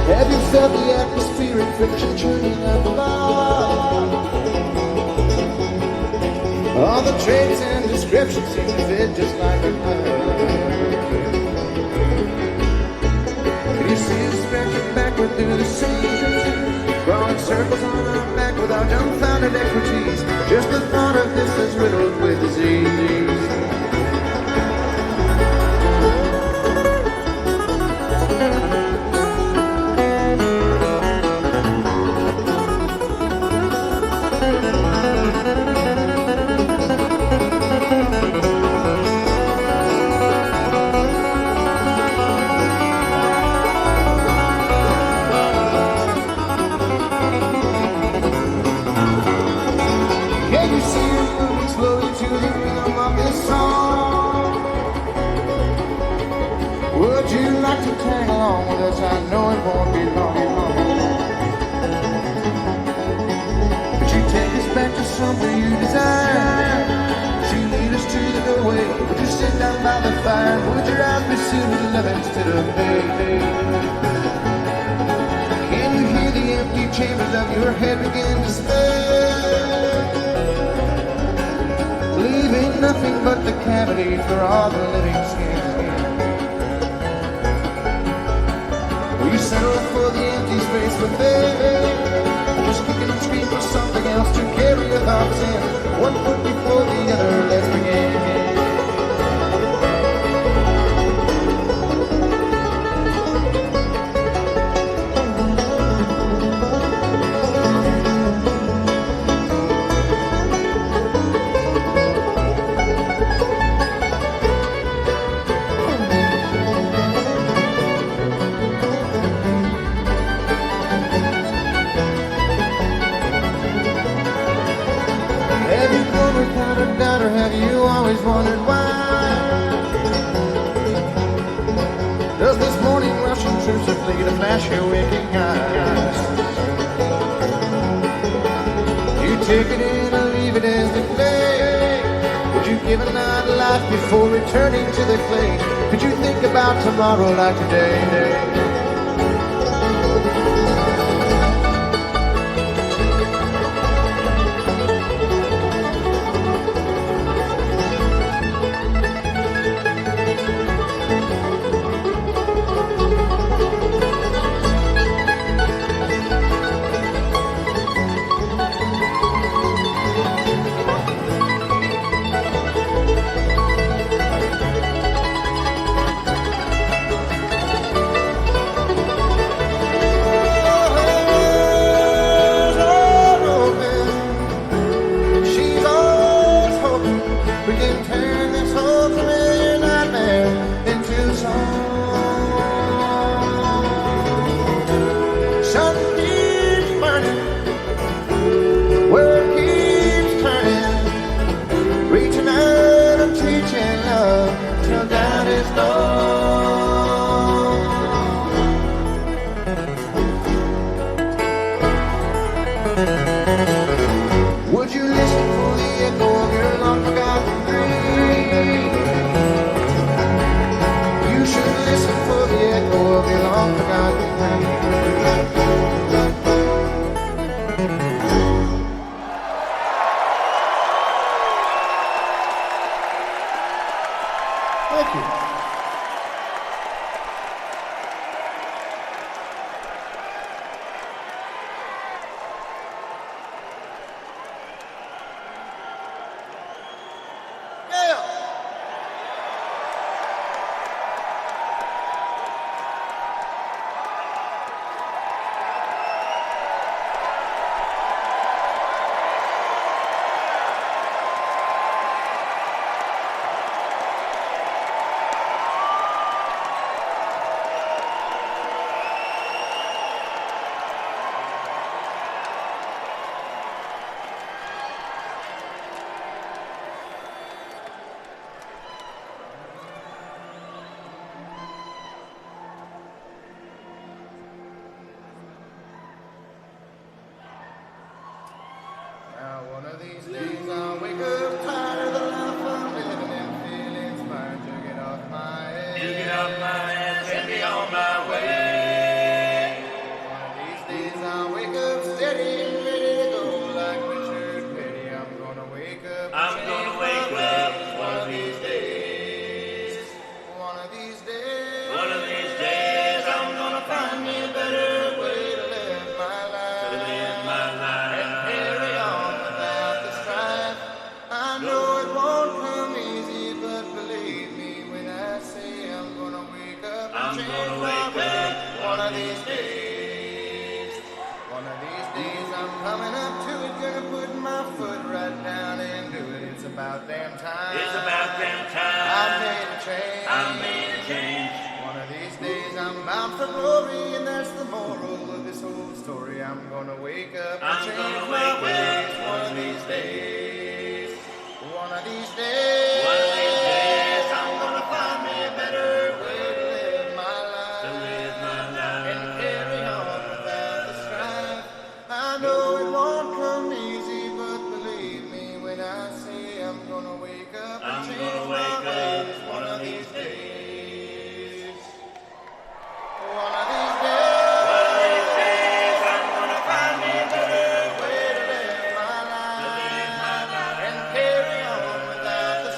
Have you felt the atmospheric friction churning at the bar? All the traits and descriptions seem to fit just like a glove. Can you see us stretching backward through the sea, drawing circles on our back with our dumbfounded expertise? Just the thought of this is riddled with disease. Tag along with us, I know it won't be long. But you take us back to somewhere you desire. Would you lead us to the doorway? Would you sit down by the fire? Would your eyes be sealed with love instead of hate? Can you hear the empty chambers of your head begin to spin, leaving nothing but the cavity for all the living skin? You settle for the empty space within, just kicking and scream for something else to carry your thoughts in. One foot before the other, let's begin. Or have you always wondered why? Does this morning Russian troops have flee to flash your waking eyes? You take it in or leave it as the clay. Would you give a night life before returning to the clay? Could you think about tomorrow like today? You get off my ass, send me on my way. One of these days I'll wake up steady and ready to go like Richard Petty. I'm gonna wake up. I'm gonna wake up one of these days. One of these days. One of these days I'm gonna find me a better way to live my life. to live my life. And carry on without the strife. I know it won't come easy, but believe me when I say I'm gonna wake up and I'm change gonna my wake ways. up One of these days. One of these days I'm coming up to it, gonna put my foot right down and do it. It's about damn time. It's about damn time. I made a change. I made a change. One of these days I'm bound for glory, and that's the moral of this whole story. I'm gonna wake up and I'm change gonna my wake ways. up One of these days. One of these days. One of these days I'm gonna find me a better way to live my to life live my and life. carry on without the strife. I know it won't come easy, but believe me when I say I'm gonna wake up and I'm change gonna my wake ways. up One of these days. One of these days. One of these days I'm gonna find me a better Way to live my to live my life life. and carry on without the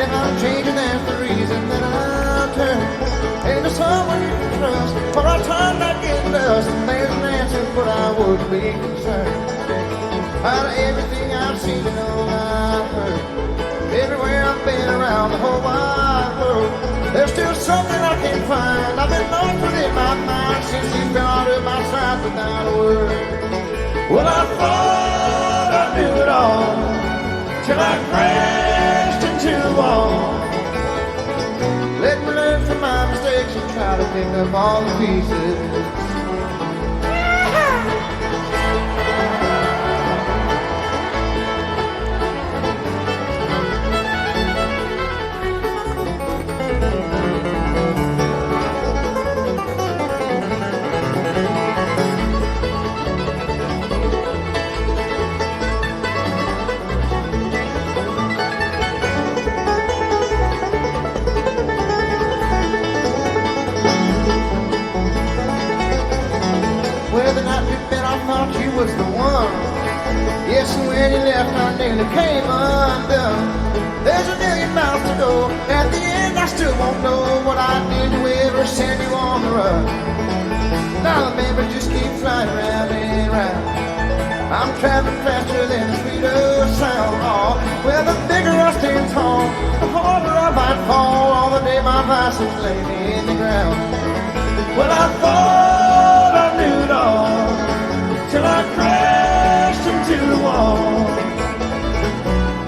And if I'm changing, that's the reason that I'll turn into someone you can trust. For I turn back into dust, and there's an answer, but I wouldn't be concerned. Out of everything I've seen and all I've heard, everywhere I've been around the whole wide world, there's still something I can't find. I've been lost within my mind since you've gone to my side without a word. Well, I thought I knew it all till I crashed into the wall. Let me learn from my mistakes and try to pick up all the pieces. You was the one. Yes, and when you left, I nearly came undone. There's a million miles to go. At the end, I still won't know what I did to ever send you on the run. Now the memories just keep flying round and round. I'm traveling faster than the speed of sound. Oh, well, the bigger I stand tall, the harder I might fall. All the day my bicycles lay me in the ground. Well, I thought I knew it all till I crashed into the wall.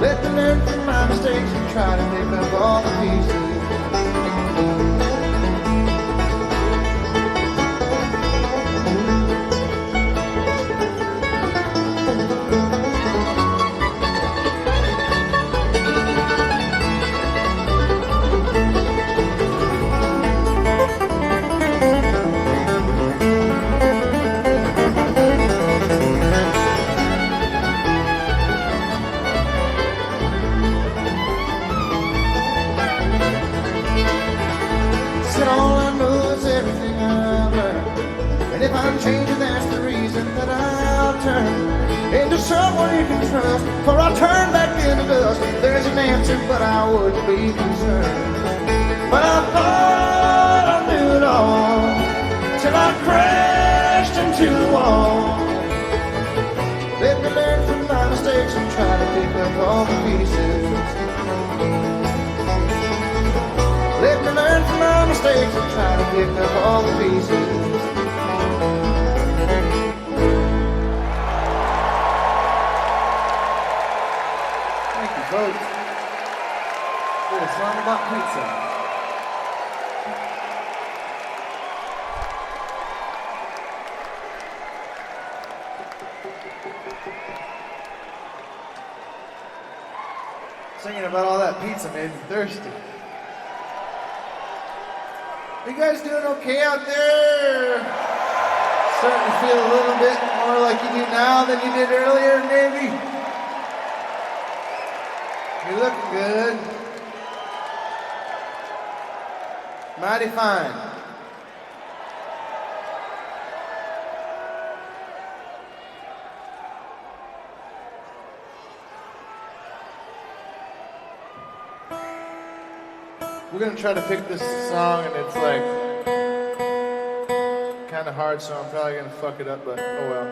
Let me learn from my mistakes and try to pick up all the pieces. If I'm changing, that's the reason that I'll turn into someone you can trust. For I turn back into dust. There's an answer, but I wouldn't be concerned. But I thought I knew it all till I crashed into the wall. Let me learn from my mistakes and try to pick up all the pieces. Let me learn from my mistakes and try to pick up all the pieces. Folks, did a song about pizza. Singing about all that pizza made me thirsty. You guys doing okay out there? Starting to feel a little bit more like you do now than you did earlier, maybe? You're looking good. Mighty fine. We're gonna try to pick this song, and it's like kind of hard, so I'm probably gonna fuck it up, but oh well.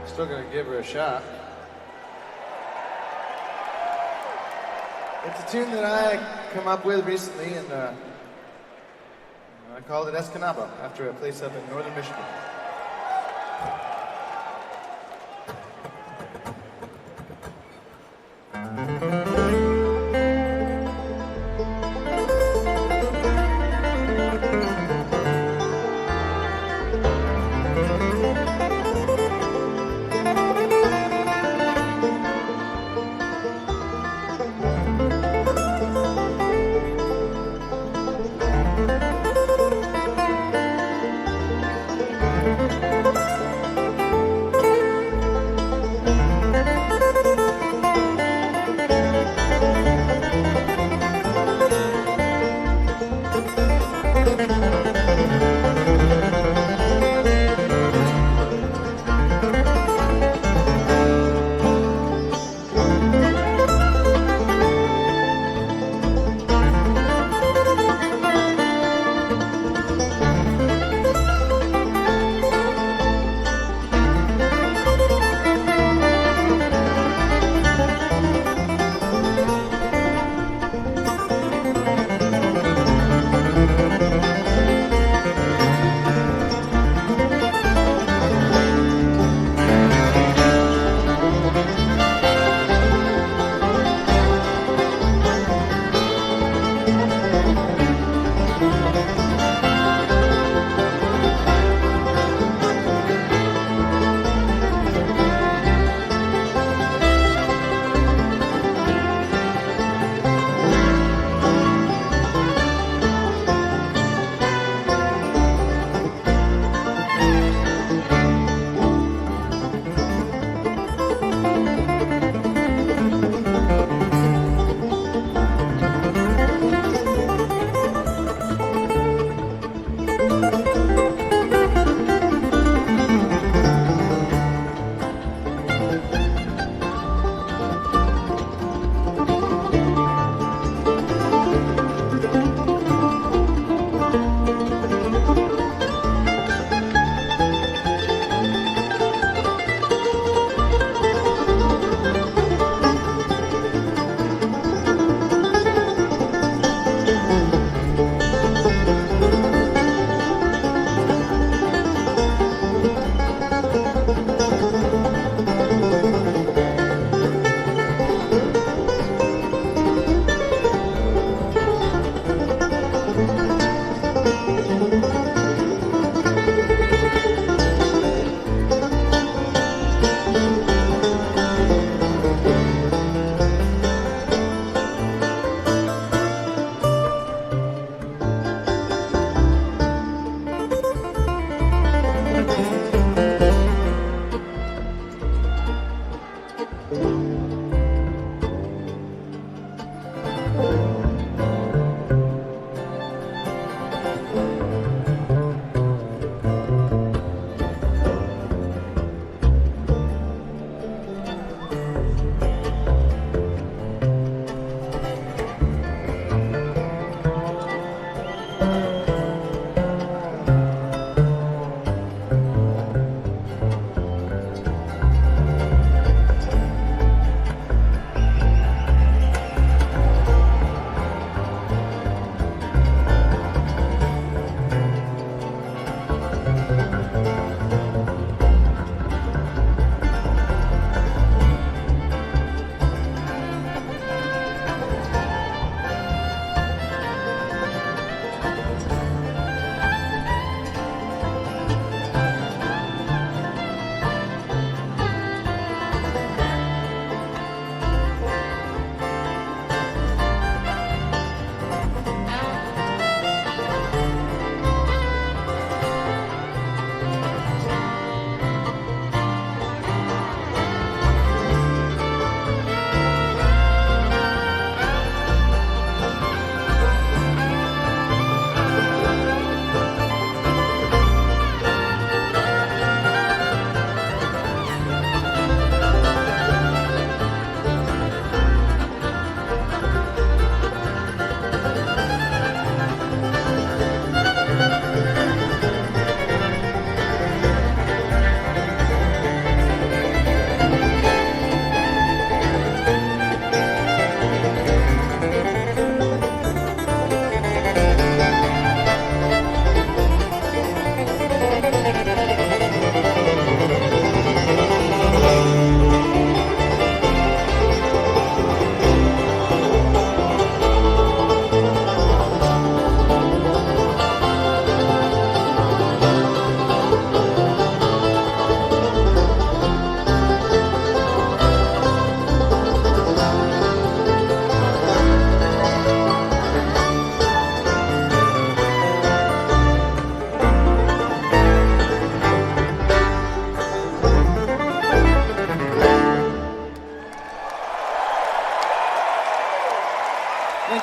Still gonna give her a shot. It's a tune that I come up with recently, and I called it Escanaba, after a place up in northern Michigan.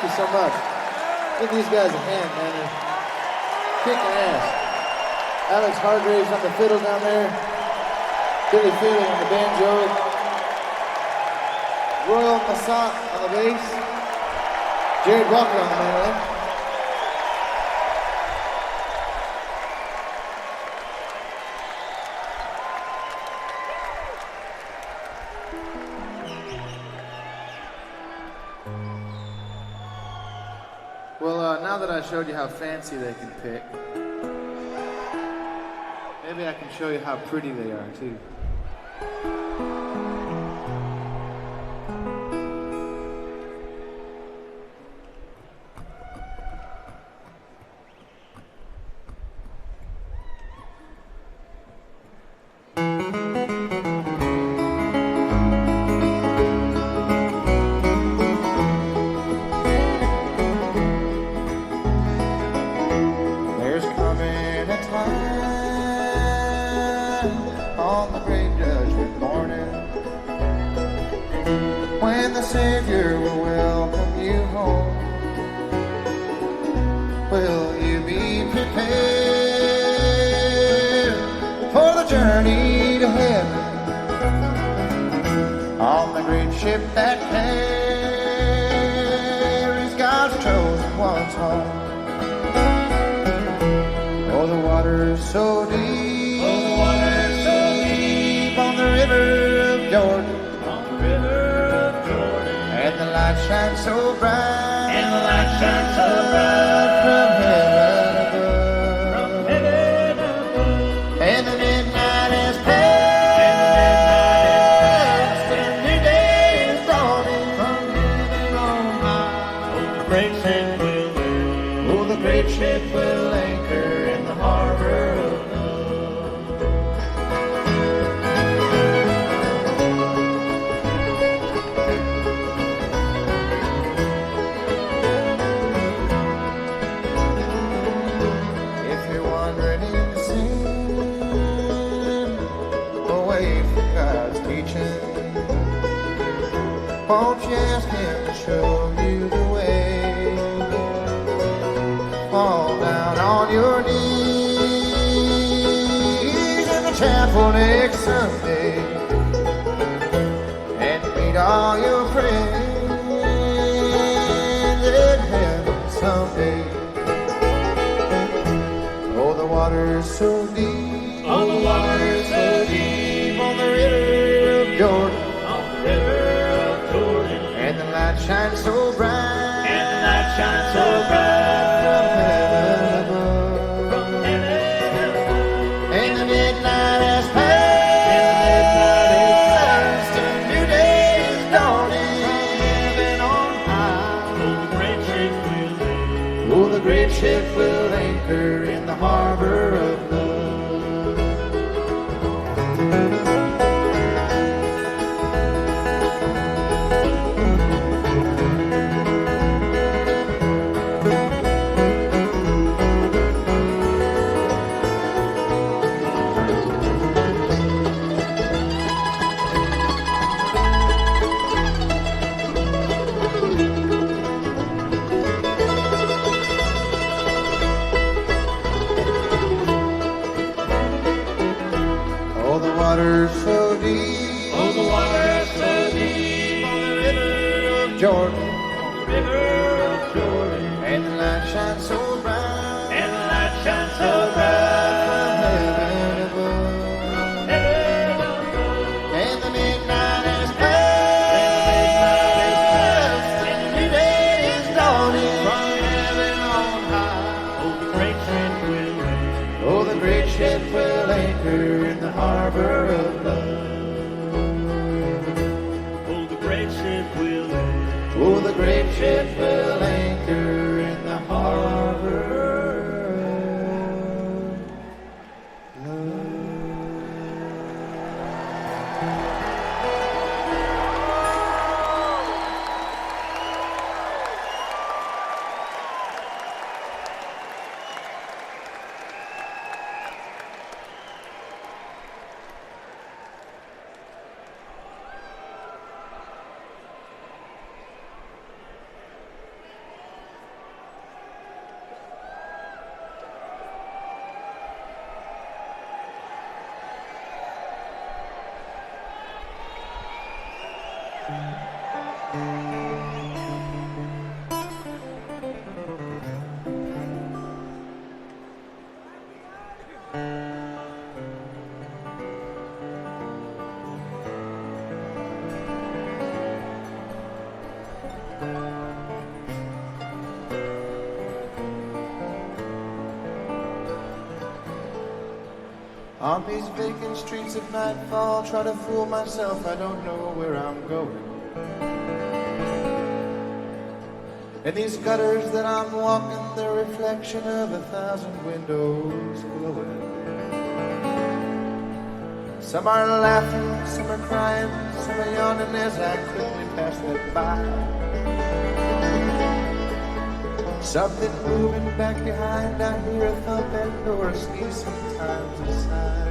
Thank you so much. Give these guys a hand, man. They're kicking ass. Alex Hargraves on the fiddle down there. Billy Feely on the banjo. Royal Massat on the bass. Jared Walker on the mandolin. Well, now that I showed you how fancy they can pick, maybe I can show you how pretty they are, too. Won't you ask him to show you the way? Fall down on your knees in the chapel next Sunday and meet all your friends in heaven someday. Oh, the water's so deep, oh, the water's so deep on the river of Jordan. And the light shines so bright, and the light shines so bright from heaven above. From heaven above. And the midnight has passed, and a new day is dawning, heaven on high. Oh, the great ship will anchor. Oh, the great ship will anchor in the harbor of love. On these vacant streets at nightfall, try to fool myself, I don't know where I'm going. In these gutters that I'm walking, the reflection of 1,000 windows glowing. Some are laughing, some are crying, some are yawning as I quickly pass that by. Something moving back behind, I hear a thump and or a sneeze, sometimes a sigh.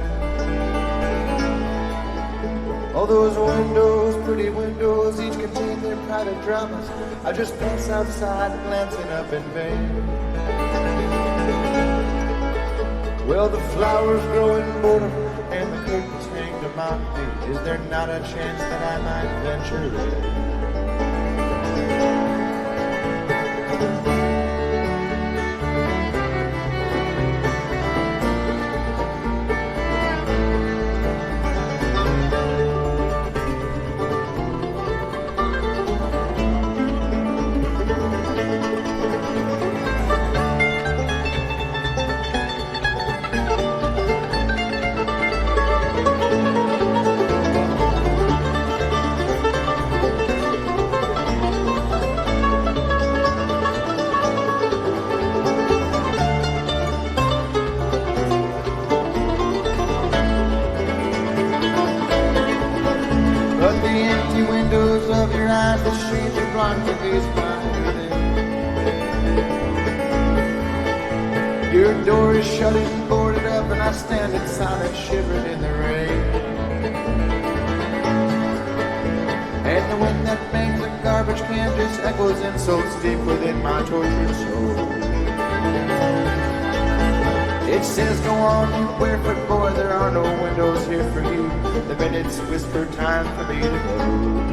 All those windows, pretty windows, each contain their private dramas. I just pass outside, glancing up in vain. Well, the flowers grow in boredom, and the curtains hang to mock me. Is there not a chance that I might venture in? Your door is shut and boarded up, and I stand in silence, shivering in the rain. And the wind that bangs a garbage can just echoes insults deep within my tortured soul. It says, go on, you barefoot boy, there are no windows here for you. The minutes whisper time for me to go.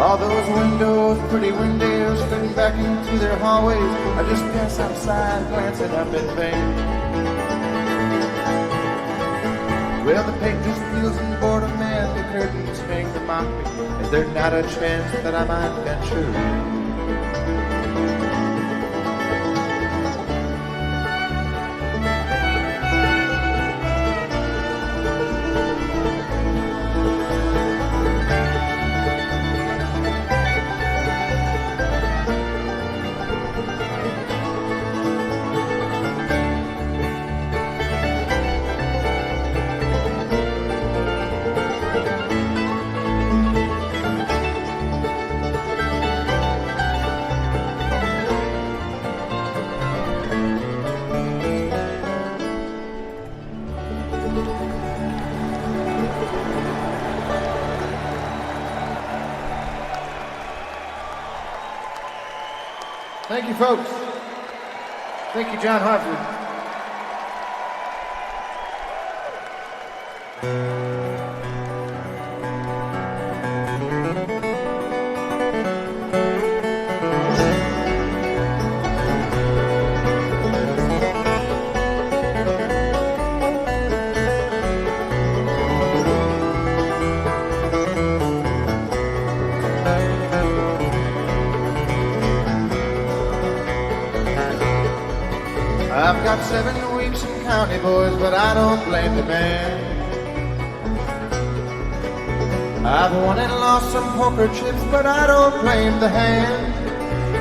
All those windows, pretty windows, looking back into their hallways. I just pass outside, glancing up in vain. Well, the paint just peels in boredom, and the curtains hang to mock me. Is there not a chance that I might venture in? Thank you, folks. Thank you, John Hartford. I've got 7 weeks in county, boys, but I don't blame the man. I've won and lost some poker chips, but I don't blame the hand.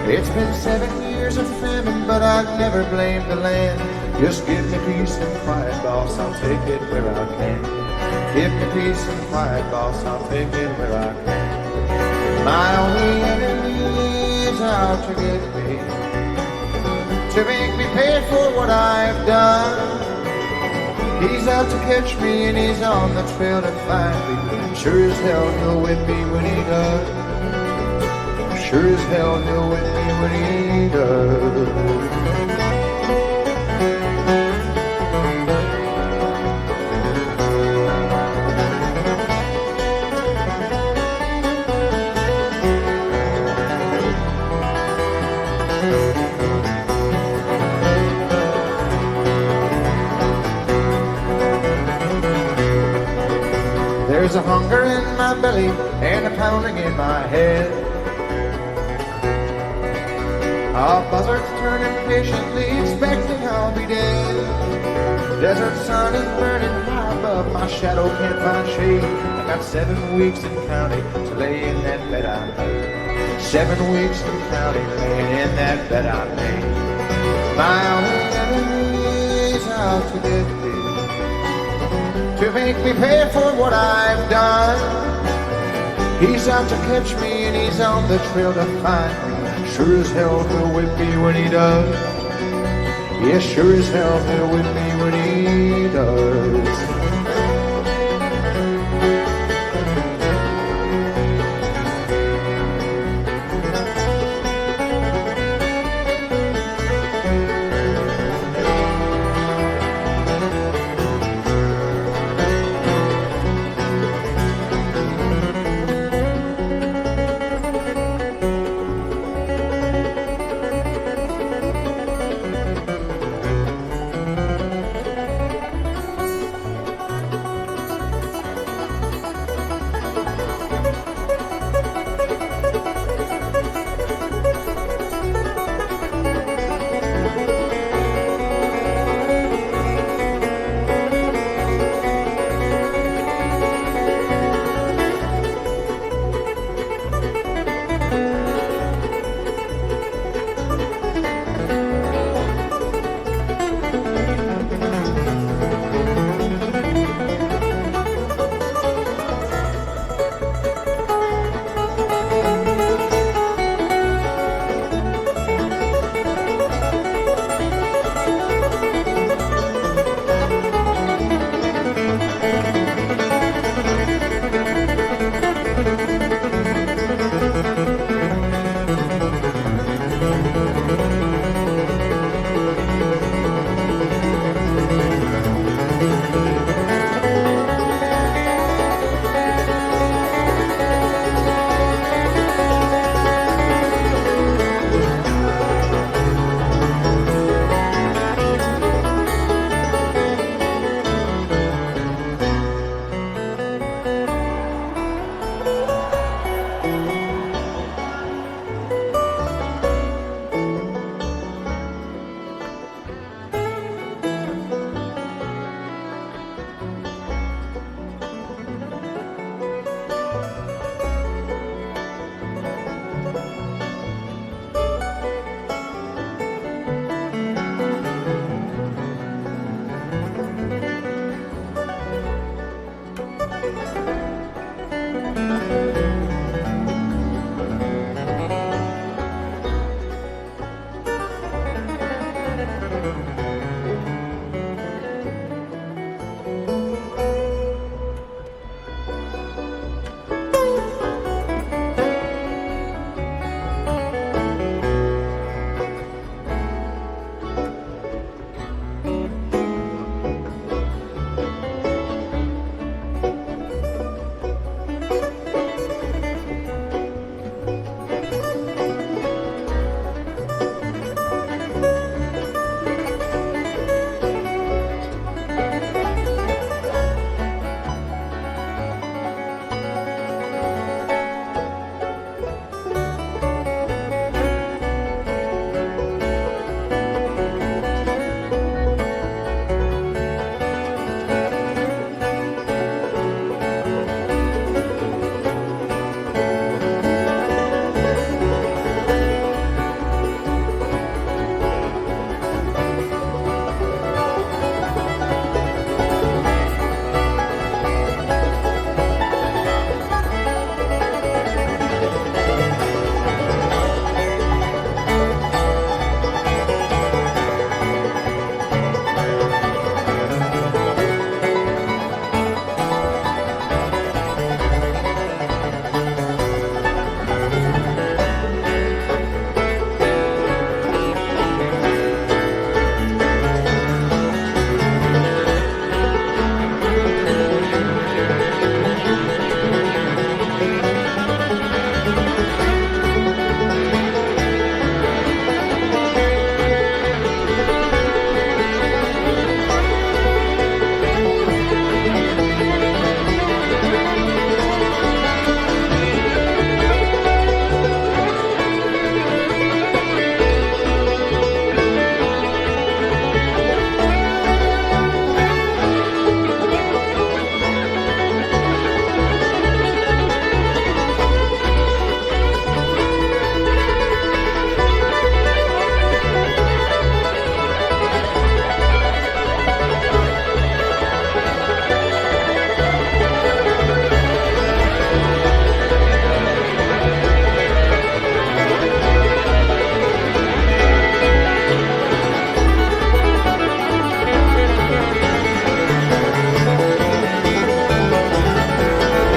It's been 7 years of famine, but I've never blamed the land. Just give me peace and quiet, boss, I'll take it where I can. Give me peace and quiet, boss, I'll take it where I can. My only enemy is out to get me, to make me pay for what I've done. He's out to catch me and he's on the trail to find me. Sure as hell he'll whip me when he does. Sure as hell he'll whip me when he does. There's a hunger in my belly and a pounding in my head. A buzzard's turning patiently, expecting I'll be dead. Desert sun is burning high above, my shadow can't find shade. I got 7 weeks in county to lay in that bed I made. 7 weeks in county, laying in that bed I made. My only enemy's out to get me, to make me pay for what I've done. He's out to catch me and he's on the trail to find me. Sure as hell he'll whip me when he does. Yes, sure as hell he'll whip me when he does.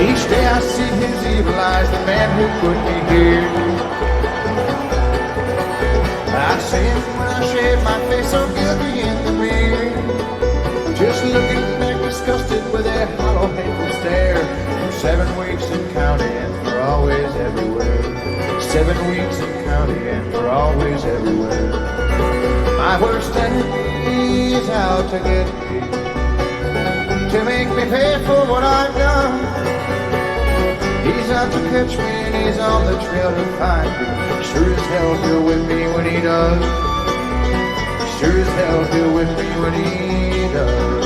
Each day I see his evil eyes, the man who put me here. I see him when I shave my face so guilty in the mirror. Just looking back disgusted with a hollow, hateful stare. 7 weeks and counting, for always everywhere. 7 weeks and counting, for always everywhere. My worst enemy is out to get me, to make me pay for what I've done. He's out to catch me and he's on the trail to find me. Sure as hell he'll whip me when he does. Sure as hell he'll whip me when he does.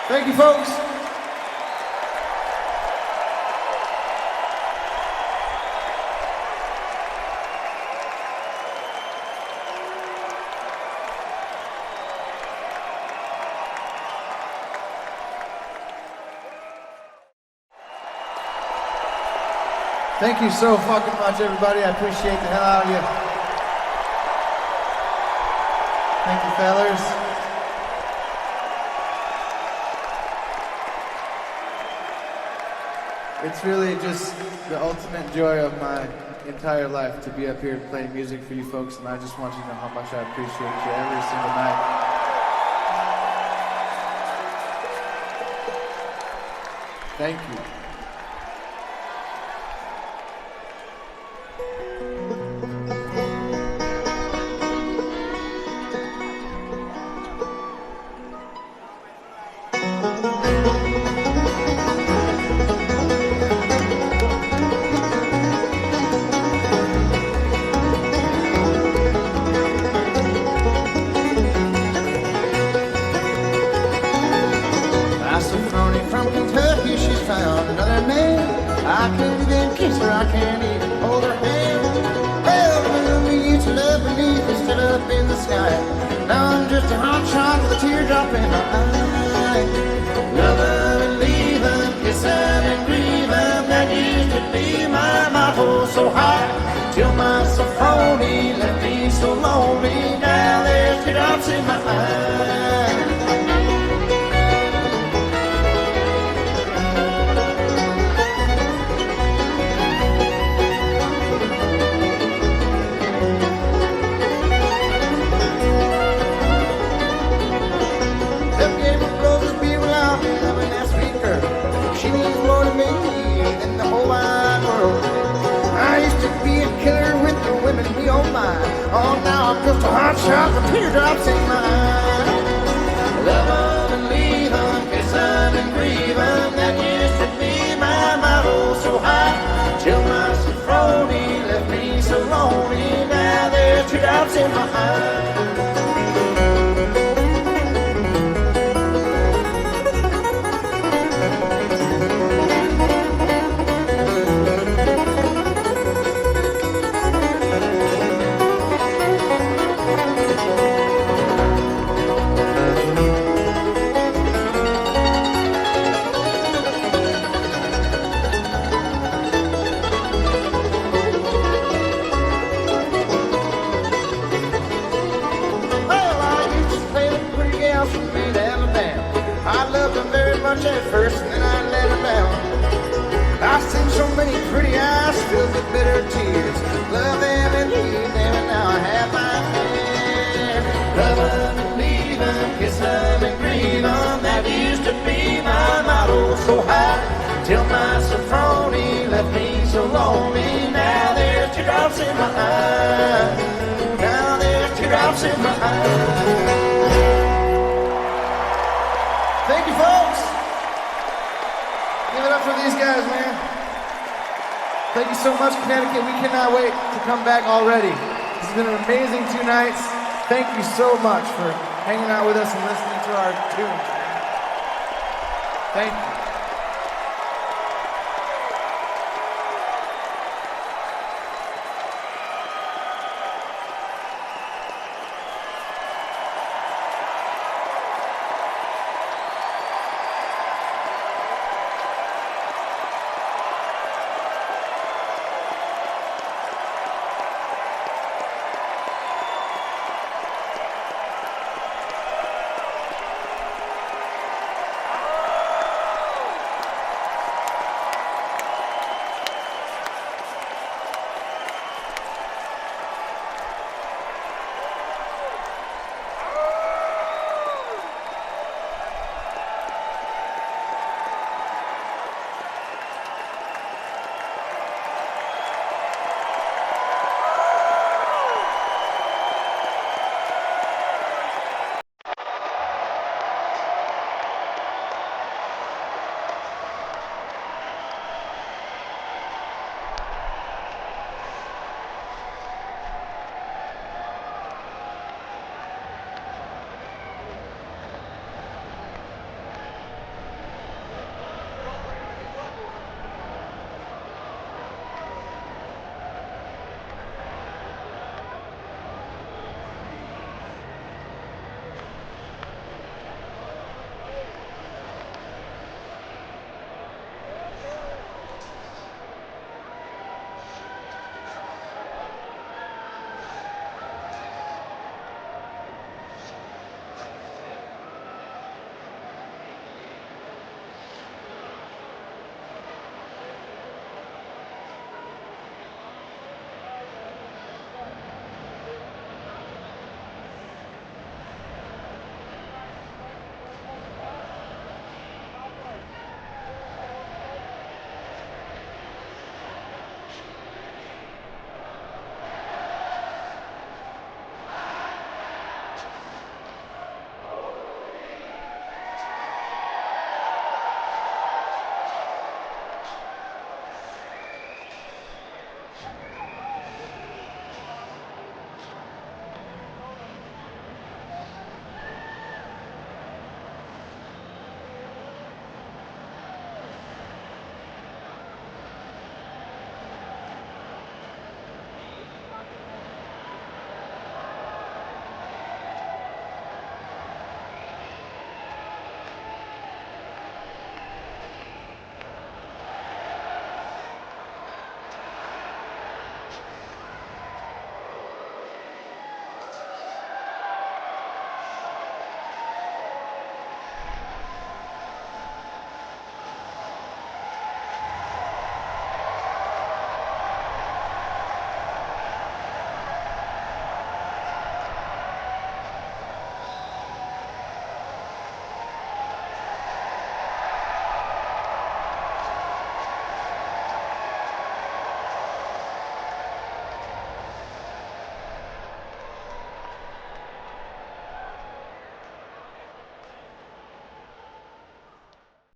Thank you, folks. Thank you so fucking much, everybody. I appreciate the hell out of you. Thank you, fellers. It's really just the ultimate joy of my entire life to be up here playing music for you folks, and I just want you to know how much I appreciate you every single night. Thank you. Sophronie from Kentucky, she's found another man. I can't even kiss her, I can't even hold her hand. Well, when we used to love beneath, it's still up in the sky. Now I'm just a hot shot with a teardrop in my eye. Love her and leave her, kiss her and grieve her. That used to be my motto so high. Till my Sophronie left me so lonely. Now there's teardrops in my eye. She means more to me than the whole wide world. I used to be a killer with the women, we oh my. Oh, now I'm just a hot shot with teardrops in my eye. Love them and leave them, kiss them and grieve them. That used to be my motto so high. Till my Sophronie left me so lonely. Now there's teardrops in my eye. At first, and then I let her down. I've seen so many pretty eyes filled with bitter tears. Love them and leave them, and now I have my fear. Love them and leave them, kiss them and grieve them. That used to be my motto so high. Till my Sophronie left me so lonely. Now there's teardrops in my eye. Now there's teardrops in my eye. Thank you, folks. Give it up for these guys, man. Thank you so much, Connecticut. We cannot wait to come back already. This has been an amazing 2 nights. Thank you so much for hanging out with us and listening to our tunes. Thank you.